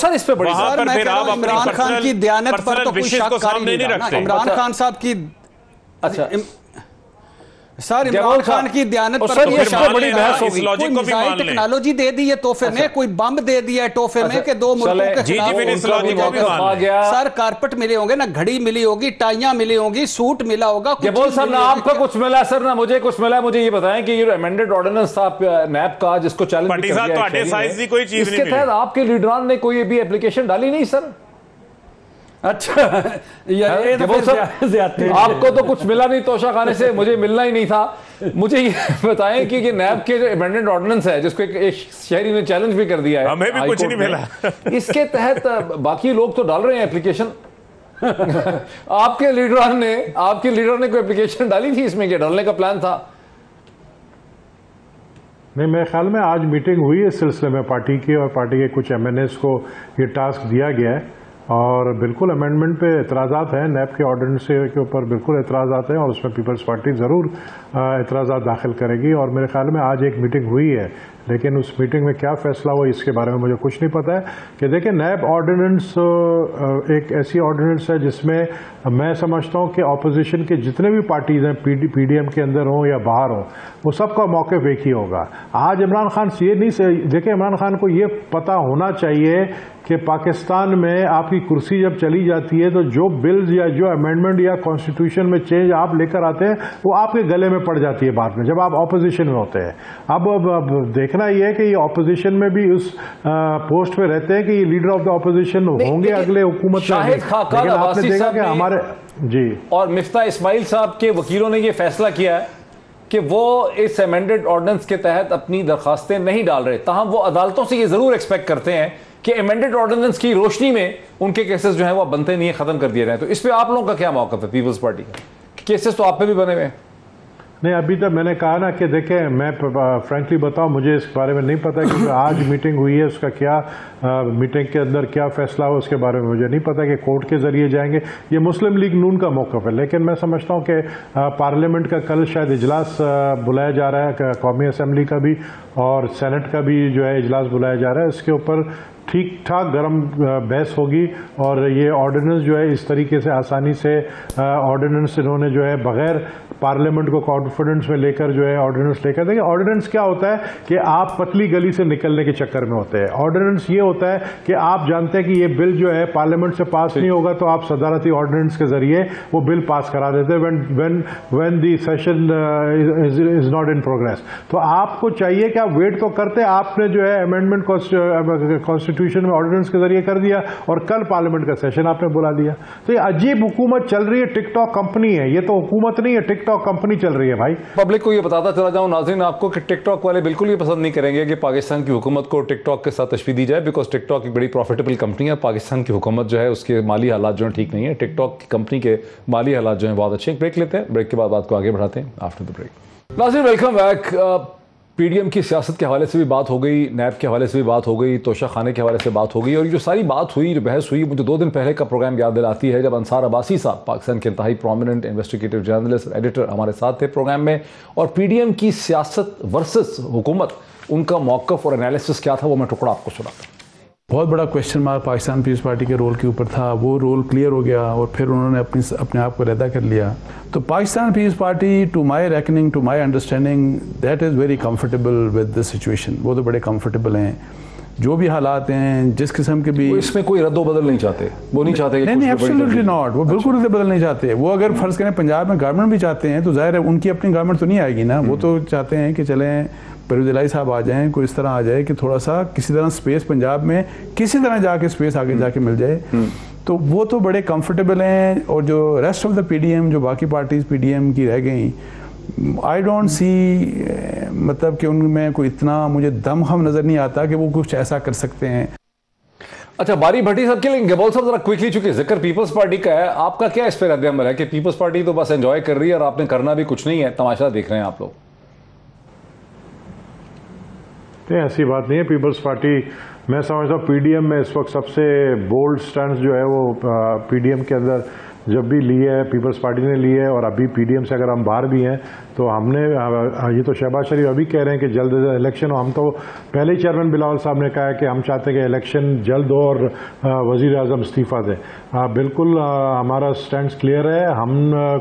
Speaker 1: सर, इस पे बड़ी
Speaker 4: इमरान खान की दयानत पर तो कोई शक कर ही नहीं रहा। इमरान खान साहब की
Speaker 1: अच्छा
Speaker 4: सर, इमरान खान की दयानत पर
Speaker 1: सर ये बड़ी बहस होगी।
Speaker 4: कोई टेक्नोलॉजी दे दी है तोहफे में, कोई बम दे दिया है तोहफे में कि दो मुल्कों के खिलाफ। सर कारपेट मिले होंगे ना, घड़ी मिली होगी, टाइयां मिली होंगी, सूट मिला होगा।
Speaker 1: सर ना आपका कुछ मिला सर, ना मुझे कुछ मिला। मुझे ये बताएं कि ये अमेंडेड ऑर्डिनेंस था नैब का, जिसको चैलेंज इसके तहत आपके लीडरान ने कोई भी एप्लीकेशन डाली नहीं सर?
Speaker 4: अच्छा
Speaker 1: आपको तो कुछ मिला नहीं तोशा खाने से, मुझे मिलना ही नहीं था। मुझे ये बताएं कि नैब के जो अमेंडेड ऑर्डिनेंस है, जिसको एक शहरी ने चैलेंज भी कर दिया है,
Speaker 6: हमें भी कुछ नहीं मिला।
Speaker 1: इसके तहत बाकी लोग तो डाल रहे हैं एप्लीकेशन। आपके लीडर ने कोई एप्लीकेशन डाली थी इसमें, क्या डालने का प्लान था?
Speaker 5: नहीं, मेरे ख्याल में आज मीटिंग हुई है इस सिलसिले में पार्टी की, और पार्टी के कुछ एमएनएस को ये टास्क दिया गया है, और बिल्कुल अमेंडमेंट पे एतराज़ात हैं, नैब के ऑर्डिनेंस के ऊपर बिल्कुल एतराज़ात हैं, और उसमें पीपल्स पार्टी ज़रूर एतराज़ात दाखिल करेगी। और मेरे ख्याल में आज एक मीटिंग हुई है, लेकिन उस मीटिंग में क्या फैसला हुआ इसके बारे में मुझे कुछ नहीं पता है। कि देखिए, नैब ऑर्डिनेंस एक ऐसी ऑर्डिनेंस है जिसमें मैं समझता हूँ कि ऑपोजिशन के जितने भी पार्टीज़ हैं, पीडीएम के अंदर हों या बाहर हों, वो सबका मौक़िफ़ एक ही होगा। आज इमरान खान ये नहीं, देखिए इमरान खान को ये पता होना चाहिए कि पाकिस्तान में आपकी कुर्सी जब चली जाती है तो जो बिल्स या जो अमेंडमेंट या कॉन्स्टिट्यूशन में चेंज आप लेकर आते हैं, वो आपके गले में पड़ जाती है बाद में, जब आप ऑपोजिशन में होते हैं। अब देखना ये है कि ये ऑपोजिशन में भी उस पोस्ट पे रहते हैं कि ये लीडर ऑफ द ऑपोजिशन होंगे अगले हुकूमत में। लेकिन आपने देखा कि हमारे जी
Speaker 1: और मिफ्ता इस्माइल साहब के वकीलों ने ये फैसला किया है कि वो इस अमेंडेड ऑर्डिनेंस के तहत अपनी दरखास्तें नहीं डाल रहे। ताहम वो अदालतों से ये जरूर एक्सपेक्ट करते हैं कि अमेंडेड ऑर्डिनेंस की रोशनी में उनके केसेस जो हैं वो बनते नहीं है, खत्म कर दिए जाए। तो इस पे आप लोगों का क्या मौक़िफ़ है पीपल्स पार्टी का? केसेस तो आप पे भी बने हुए हैं।
Speaker 5: नहीं, अभी तक मैंने कहा ना कि देखें, मैं फ्रैंकली बताऊं, मुझे इस बारे में नहीं पता कि आज मीटिंग हुई है, उसका क्या मीटिंग के अंदर क्या फैसला हो उसके बारे में मुझे नहीं पता कि कोर्ट के जरिए जाएंगे। ये मुस्लिम लीग नून का मौक़िफ़ है, लेकिन मैं समझता हूं कि पार्लियामेंट का कल शायद इजलास बुलाया जा रहा है, कौमी असम्बली का भी और सेनेट का भी जो है इजलास बुलाया जा रहा है। इसके ऊपर ठीक ठाक गर्म बहस होगी, और ये ऑर्डिनेंस जो है इस तरीके से आसानी से ऑर्डिनेंस इन्होंने जो है बगैर पार्लियामेंट को कॉन्फिडेंस में लेकर जो है ऑर्डिनेंस लेकर, देखिए ऑर्डिनेंस क्या होता है कि आप पतली गली से निकलने के चक्कर में होते हैं। ऑर्डिनेंस ये होता है कि आप जानते हैं कि ये बिल जो है पार्लियामेंट से पास नहीं होगा, तो आप सदारती ऑर्डिनेंस के जरिए वो बिल पास करा देते हैं when the session is not in progress. तो आपको चाहिए कि आप वेट तो करते, आपने जो है अमेंडमेंट कॉन्स्टिट्यूशन में ऑर्डिनेंस के जरिए कर दिया, और कल पार्लियामेंट का सेशन आपने बुला दिया। तो ये अजीब हुकूमत चल रही है, टिकटॉक कंपनी है, ये तो हुकूमत नहीं है, टिकटॉक कंपनी चल रही है भाई।
Speaker 1: पब्लिक को ये बताता चला जाऊं नाज़रीन आपको कि टिकटॉक वाले बिल्कुल ये पसंद नहीं करेंगे कि पाकिस्तान की हुकूमत को टिकटॉक के साथ तशबीह दी जाए, बिकॉज टिकटॉक एक बड़ी प्रॉफिटेबल कंपनी है। पाकिस्तान की हुकूमत जो है उसके माली हालात जो है ठीक नहीं है, टिकटॉक की कंपनी के माली हालात जो है बहुत अच्छे हैं। ब्रेक लेते हैं, ब्रेक के बाद बात को आगे बढ़ाते हैं आफ्टर द ब्रेक। नाज़रीन वेलकम बैक। पीडीएम की सियासत के हवाले से भी बात हो गई, नैब के हवाले से भी बात हो गई, तोशा खाने के हवाले से बात हो गई, और ये जो सारी बात हुई, जो बहस हुई, मुझे 2 दिन पहले का प्रोग्राम याद दिलाती है जब अंसार अब्बासी साहब, पाकिस्तान के इंतहाई प्रोमिनेंट इन्वेस्टिगेटिव जर्नलिस्ट एडिटर, हमारे साथ थे प्रोग्राम में, और पीडीएम की सियासत वर्सेस हुकूमत, उनका मौक़िफ़ और एनालिसिस क्या था वो मैं टुकड़ा आपको सुनाता हूं।
Speaker 7: बहुत बड़ा question mark Pakistan people's party के रोल के ऊपर था, वो रोल क्लियर हो गया और फिर उन्होंने अपने आप को अलहदा कर लिया। तो Pakistan people's party, to my reckoning, to my understanding, that is very comfortable with the situation. वो तो बड़े कंफर्टेबल हैं, जो भी हालात हैं, जिस किस्म के भी,
Speaker 1: इसमें कोई रद्दो बदल नहीं चाहते, वो नहीं चाहते।
Speaker 7: नहीं, एब्सोल्युटली नॉट, वो बिल्कुल रद्द बदल नहीं चाहते। वो अगर फर्ज करें पंजाब में गवर्नमेंट भी चाहते हैं तो जाहिर है उनकी अपनी गवर्नमेंट तो नहीं आएगी ना, वो तो चाहते हैं कि चलें परवेज़ इलाही साहब आ जाएं, कोई इस तरह आ जाए कि थोड़ा सा किसी तरह स्पेस पंजाब में किसी तरह जाके स्पेस आगे जाके मिल जाए। तो वो तो बड़े कंफर्टेबल हैं। और जो रेस्ट ऑफ द पीडीएम, जो बाकी पार्टीज पीडीएम की रह गई, आई डोंट सी, मतलब कि उनमें कोई इतना मुझे दमखम नज़र नहीं आता कि वो कुछ ऐसा कर सकते हैं।
Speaker 1: अच्छा, बारी भट्टी साहब के लिए गबोल साहब जरा क्विकली, चूंकि जिक्र पीपल्स पार्टी का है, आपका क्या इस पर रद्द-ए-अमल है कि पीपल्स पार्टी तो बस एंजॉय कर रही है और आपने करना भी कुछ नहीं है, तमाशा देख रहे हैं आप लोग?
Speaker 5: ऐसी बात नहीं है। पीपल्स पार्टी, मैं समझता हूँ पीडीएम में इस वक्त सबसे बोल्ड स्टैंड जो है वो पीडीएम के अंदर जब भी ली है पीपल्स पार्टी ने ली है, और अभी पीडीएम से अगर हम बाहर भी हैं तो हमने, ये तो शहबाज शरीफ अभी कह रहे हैं कि जल्द इलेक्शन हो। हम तो पहले ही चेयरमैन बिलावल साहब ने कहा है कि हम चाहते हैं कि इलेक्शन जल्द हो और वज़ीर आज़म इस्तीफ़ा दें। बिल्कुल हमारा स्टैंड क्लियर है। हम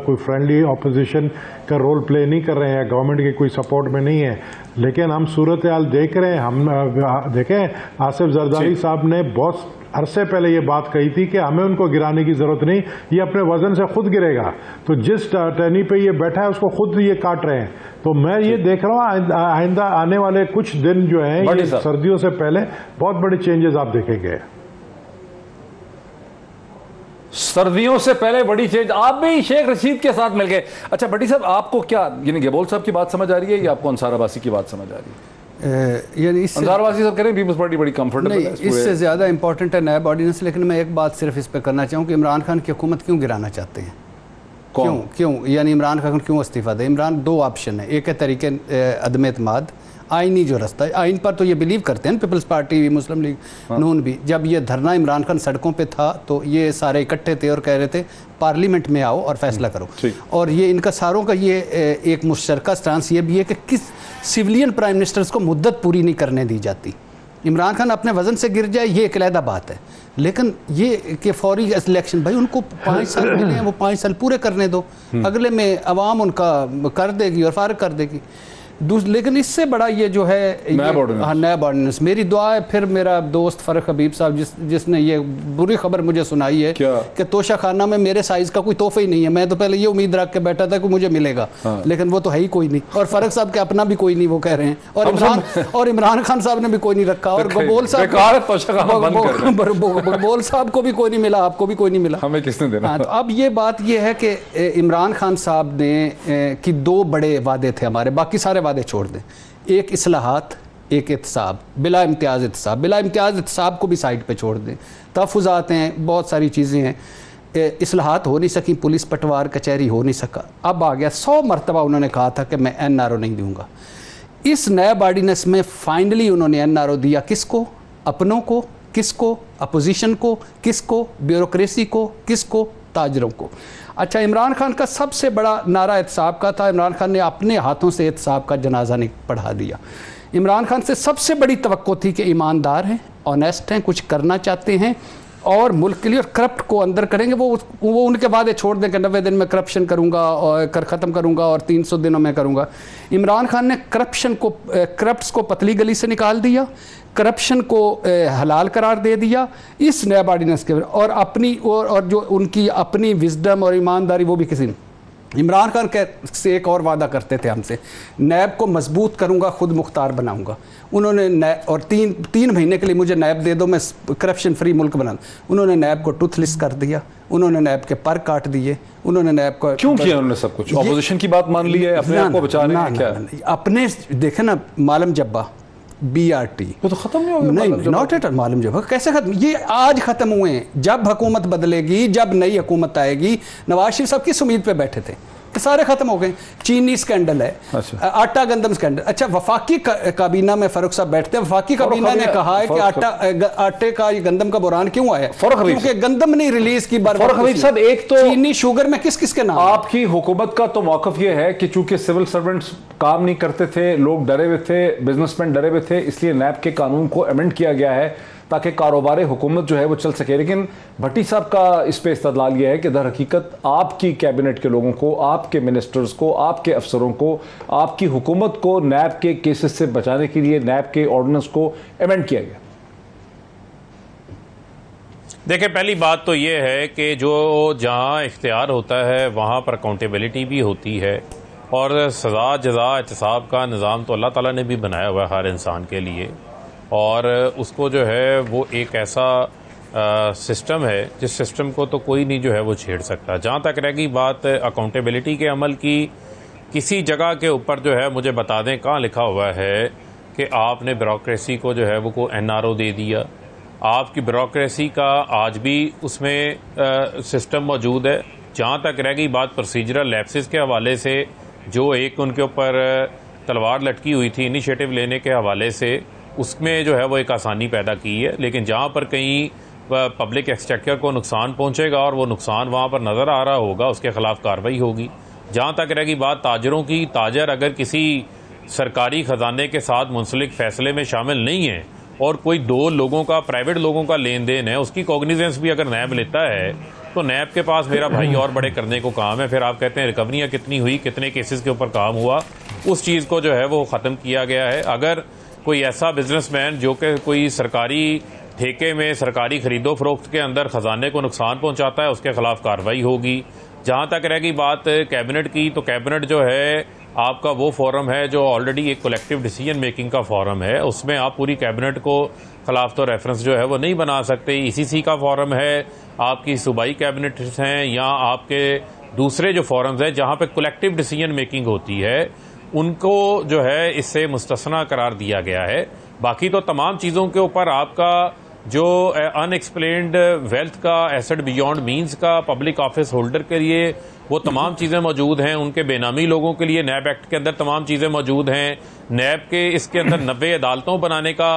Speaker 5: कोई फ्रेंडली ऑपोजिशन का रोल प्ले नहीं कर रहे हैं, गवर्नमेंट के कोई सपोर्ट में नहीं है, लेकिन हम सूरत हाल देख रहे हैं। हम देखें, आसिफ जरदारी साहब ने बहुत अरसे पहले ये बात कही थी कि हमें उनको गिराने की जरूरत नहीं, ये अपने वजन से खुद गिरेगा। तो जिस टहनी पे ये बैठा है उसको खुद ये काट रहे हैं। तो मैं ये देख रहा हूँ आइंदा आने वाले कुछ दिन जो हैं, ये सर्दियों से पहले बहुत बड़े चेंजेस आप देखेंगे।
Speaker 1: सर्दियों से पहले बड़ी चेंज। आप भी शेख रशीद के साथ मिल गए। अच्छा भट्टी साहब, आपको क्या यानी गेबोल साहब की बात समझ आ रही है या आपको अंसार अब्बासी की बात समझ आ रही है?
Speaker 4: यानी
Speaker 1: अंसार अब्बासी साहब कह रहे हैं पीपल्स पार्टी बड़ी कंफर्टेबल है।
Speaker 4: इससे ज़्यादा इंपॉर्टेंट है नैब ऑर्डिनेंस। लेकिन मैं एक बात सिर्फ इस पर करना चाहूँ कि इमरान खान की हुकूमत क्यों गिराना चाहते हैं? क्यों यानी इमरान खान क्यों इस्तीफ़ा दे? इमरान, दो ऑप्शन है। एक है तरीके अदम एतमाद, आइनी जो रास्ता है। आइन पर तो ये बिलीव करते हैं पीपल्स पार्टी भी, मुस्लिम लीग, नून भी। जब ये धरना इमरान खान सड़कों पे था तो ये सारे इकट्ठे थे और कह रहे थे पार्लियामेंट में आओ और फैसला करो। और ये इनका सारों का ये एक मुश्तरका स्टांस ये भी है कि किस सिविलियन प्राइम मिनिस्टर्स को मुद्दत पूरी नहीं करने दी जाती। इमरान खान अपने वजन से गिर जाए ये एक अलहदा बात है, लेकिन ये कि फौरी इलेक्शन, भाई उनको 5 साल मिले हैं, वो 5 साल पूरे करने दो, अगले में अवाम उनका कर देगी और फारग कर देगी। लेकिन इससे बड़ा ये जो है नैब ऑर्डिनेंस, मेरी दुआ है। फिर मेरा दोस्त फ़ारूक हबीब साहब जिसने ये बुरी खबर मुझे सुनाई है कि तोशा खाना में मेरे साइज़ का कोई तोहफा ही नहीं है। मैं तो पहले ये उम्मीद रख के बैठा था कि मुझे मिलेगा, लेकिन वो तो है ही कोई नहीं। और फ़ारूक साहब के अपना भी कोई नहीं, वो कह रहे हैं। और इमरान खान साहब ने भी कोई नहीं रखा, और गबोल साहब को भी कोई नहीं मिला, आपको भी कोई नहीं मिला, हमें किसने देना? तो अब ये बात ये है कि इमरान खान साहब ने कि 2 बड़े वादे थे हमारे, बाकी सारे वादे छोड़ दें। एक इस्लाहात, एक एहतसाब, बिला इम्तियाज़ एहतसाब। बिला इम्तियाज़ एहतसाब को भी साइड पे छोड़ दें। तहफ़्फ़ुज़ात हैं, बहुत सारी चीज़ें हैं। इस्लाहात हो नहीं सकी, पुलिस पटवार कचहरी हो नहीं सका। अब आ गया 100 मरतबा उन्होंने कहा था कि मैं NRO नहीं दूंगा। इस नैब ऑर्डिनेंस में फाइनली उन्होंने NRO दिया। किसको? अपनों को। किसको? अपोजिशन को। किसको? ब्यूरोक्रेसी को। किसको? ताजरों को। अच्छा, इमरान खान का सबसे बड़ा नारा एहतसाब का था। इमरान खान ने अपने हाथों से एहतसाब का जनाजा नहीं पढ़ा दिया। इमरान खान से सबसे बड़ी तवक्को थी कि ईमानदार हैं, ऑनेस्ट हैं, कुछ करना चाहते हैं और मुल्क के लिए, और करप्ट को अंदर करेंगे। वो उनके वादे छोड़ दें कि 90 दिन में करप्शन करूंगा और ख़त्म करूंगा और 300 दिनों में करूंगा। इमरान खान ने करप्ट्स को पतली गली से निकाल दिया, करप्शन को हलाल करार दे दिया इस नैब ऑर्डिनेंस के। और अपनी और जो उनकी अपनी विजडम और ईमानदारी, वो भी किसी ने। इमरान खान से एक और वादा करते थे हमसे, नैब को मजबूत करूंगा, खुद मुख्तार बनाऊंगा। उन्होंने और 3 महीने के लिए मुझे नैब दे दो, मैं करप्शन फ्री मुल्क बना। उन्होंने नैब को टूथलेस कर दिया, उन्होंने नैब के पर काट दिए, उन्होंने नैब को
Speaker 1: क्यों किया? उन्होंने सब कुछ ऑपोजिशन की बात मान ली है, अपने आप को बचा रहे हैं क्या?
Speaker 4: अपने देखे ना, मालम जब्बा BRT
Speaker 1: वो तो खत्म नहीं होगा।
Speaker 4: नहीं, नॉट एट ऑल। मालूम जब कैसे खत्म? ये आज खत्म हुए हैं। जब हुकूमत बदलेगी, जब नई हुकूमत आएगी, नवाज शरीफ सब किस उम्मीद पे बैठे थे? सारे खत्म हो गए। चीनी स्कैंडल है, अच्छा। आटा गंदम स्कैंडल। अच्छा, वफाकी काबीना में फारूक साहब बैठते हैं। वफाकी काबीना ने कहा है कि आटे का, गंदम का बुरान क्यों आया? क्योंकि गंदम नहीं रिलीज की बार।
Speaker 1: साहब, एक तो
Speaker 4: चीनी शुगर में किस किस के नाम?
Speaker 1: आपकी हुकूमत का तो मौकफ ये है कि चूंकि सिविल सर्वेंट्स काम नहीं करते थे, लोग डरे हुए थे, बिजनेसमैन डरे हुए थे, इसलिए नैब के कानून को अमेंड किया गया है ताकि कारोबार हुकूमत जो है वो चल सके। लेकिन भट्टी साहब का इस पे इस्तदलाल यह है कि दर हकीकत आपकी कैबिनेट के लोगों को, आपके मिनिस्टर्स को, आपके अफसरों को, आपकी हुकूमत को नैब के केसेस से बचाने के लिए नैब के ऑर्डिनेंस को अमेंड किया गया।
Speaker 6: देखिए, पहली बात तो ये है कि जो जहाँ इख्तियार होता है वहाँ पर अकाउंटेबिलिटी भी होती है, और सज़ा जज़ा एहतसाब का निज़ाम तो अल्लाह ताला ने भी बनाया हुआ है हर इंसान के लिए, और उसको जो है वो एक ऐसा सिस्टम है जिस सिस्टम को तो कोई नहीं जो है वो छेड़ सकता। जहाँ तक रह गई बात अकाउंटेबिलिटी के अमल की, किसी जगह के ऊपर जो है मुझे बता दें कहाँ लिखा हुआ है कि आपने ब्यूरोक्रेसी को जो है वो को NRO दे दिया। आपकी ब्यूरोक्रेसी का आज भी उसमें सिस्टम मौजूद है। जहाँ तक रह गई बात प्रोसीजरल लैप्सेस के हवाले से, जो एक उनके ऊपर तलवार लटकी हुई थी इनिशिएटिव लेने के हवाले से, उसमें जो है वो एक आसानी पैदा की है। लेकिन जहाँ पर कहीं पब्लिक एक्सचेकर को नुकसान पहुंचेगा और वो नुकसान वहां पर नजर आ रहा होगा, उसके खिलाफ कार्रवाई होगी। जहां तक रहेगी बात ताजरों की, ताजर अगर किसी सरकारी खजाने के साथ मुंसलिक फैसले में शामिल नहीं है और कोई दो लोगों का, प्राइवेट लोगों का लेन देन है, उसकी कॉग्निजेंस भी अगर नैब लेता है तो नैब के पास मेरा भाई और बड़े करने को काम है। फिर आप कहते हैं रिकवरियां कितनी हुई, कितने केसेस के ऊपर काम हुआ, उस चीज़ को जो है वो ख़त्म किया गया है। अगर कोई ऐसा बिजनेसमैन जो कि कोई सरकारी ठेके में, सरकारी खरीदो फरोख्त के अंदर खजाने को नुकसान पहुंचाता है, उसके खिलाफ कार्रवाई होगी। जहां तक रहेगी बात कैबिनेट की, तो कैबिनेट जो है आपका वो फोरम है जो ऑलरेडी एक कलेक्टिव डिसीजन मेकिंग का फोरम है, उसमें आप पूरी कैबिनेट को खिलाफ तो रेफरेंस जो है वो नहीं बना सकते। ईसीसी का फोरम है, आपकी सूबाई कैबिनेट हैं या आपके दूसरे जो फोरम्स हैं जहां पे कलेक्टिव डिसीजन मेकिंग होती है, उनको जो है इससे मुस्तस्ना करार दिया गया है। बाकी तो तमाम चीज़ों के ऊपर आपका जो अनएक्सप्लेन्ड वेल्थ का, एसेट बियॉन्ड मींस का पब्लिक ऑफिस होल्डर के लिए वो तमाम चीज़ें मौजूद हैं, उनके बेनामी लोगों के लिए नैब एक्ट के अंदर तमाम चीज़ें मौजूद हैं। नैब के इसके अंदर 90 अदालतों बनाने का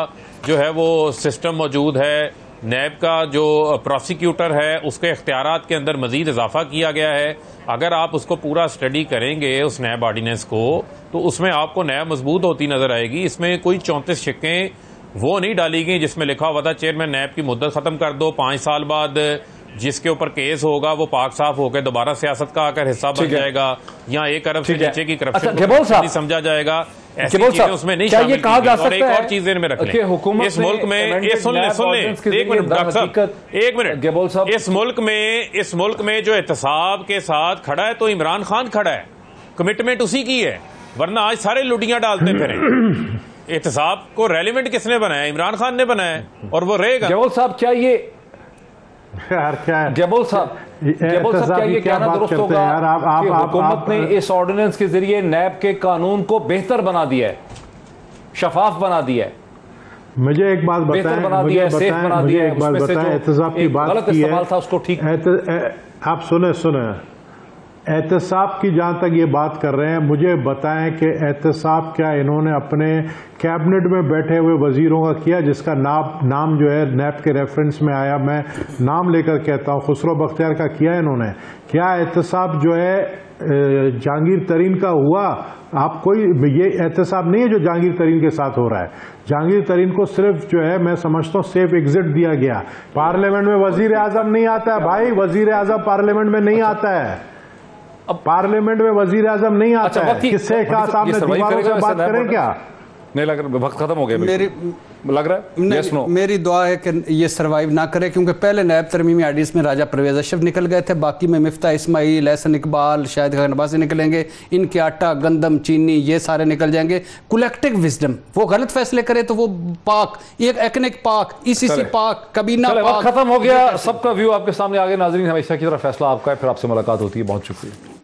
Speaker 6: जो है वो सिस्टम मौजूद है। नैब का जो प्रोसिक्यूटर है उसके इख्तियारात के अंदर मजीद इजाफा किया गया है। अगर आप उसको पूरा स्टडी करेंगे उस नैब ऑर्डिनेंस को, तो उसमें आपको नैब मजबूत होती नजर आएगी। इसमें कोई 34 शिक्कें वो नहीं डाली गई जिसमें लिखा हुआ था चेयरमैन नैब की मुद्दत खत्म कर दो, 5 साल बाद जिसके ऊपर केस होगा वो पाक साफ होकर दोबारा सियासत का आकर हिस्सा बन जाएगा, या 1 अरब से नीचे की करप्शन समझा जाएगा। ऐसी चीजें उसमें नहीं शामिल की गई। और एक और चीज में रख लें, इस मुल्क में ये सुन ले एक मिनट डॉक्टर साहब, एक मिनट, इस मुल्क में जो एहतसाब के साथ खड़ा है तो इमरान खान खड़ा है, कमिटमेंट उसी की है, वरना आज सारे लुटियां डालते फिरें। एहतसाब को रेलिवेंट किसने बनाया? इमरान खान ने बनाया और वो रहेगा।
Speaker 1: जबोल साहब चाहिए
Speaker 5: यार, क्या है
Speaker 1: जबोल साहब क्या ये कहना दुरुस्त होगा कि हुकूमत ने इस ऑर्डिनेंस के जरिए नैब के कानून को बेहतर बना दिया है, शफाफ बना दिया है,
Speaker 5: मुझे एक बात बताएं,
Speaker 1: बना दिया है, सेफ बना दिया है,
Speaker 5: एक बात बताएं, एहतसाब की बात की है,
Speaker 1: था उसको ठीक
Speaker 5: आप सुने एहतसाब की जहां तक ये बात कर रहे हैं, मुझे बताएं कि एहतसाब क्या इन्होंने अपने कैबिनेट में बैठे हुए वजीरों का किया जिसका नाम जो है नैब के रेफरेंस में आया, मैं नाम लेकर कहता हूं, खुसरो बख्तियार का किया इन्होंने? क्या एहतसाब जो है जहांगीर तरीन का हुआ? आप कोई ये एहतसाब नहीं है जो जहांगीर तरीन के साथ हो रहा है। जहांगीर तरीन को सिर्फ जो है मैं समझता हूँ सेफ एग्जिट दिया गया। पार्लियामेंट में वजीर आजम नहीं आता है भाई, वजीर आजम पार्लियामेंट में नहीं आता है, अब पार्लियामेंट में वजीर आजम नहीं आता है। किससे कहा सामने दीवारों से बात करें क्या?
Speaker 1: नहीं लग रहा, वक्त खत्म हो गया लग रहा है। yes, no.
Speaker 4: मेरी दुआ है कि ये सरवाइव ना करे, क्योंकि पहले नैब तरमीमी आईडीज में राजा परवेज अशरफ निकल गए थे, बाकी में मिफ्ता इस्माइल, एहसन इकबाल, शाहिद खान अब्बासी निकलेंगे, इनके आटा गंदम चीनी ये सारे निकल जाएंगे। कलेक्टिव विजडम, वो गलत फैसले करे तो वो पाक, एक पाक, ईसीसी पाक, कबीना पाक।
Speaker 1: खत्म हो गया, सबका व्यू आपके सामने आ गया। नाज़रीन, हमेशा की तरह फैसला आपका है। फिर आपसे मुलाकात होती है। बहुत शुक्रिया।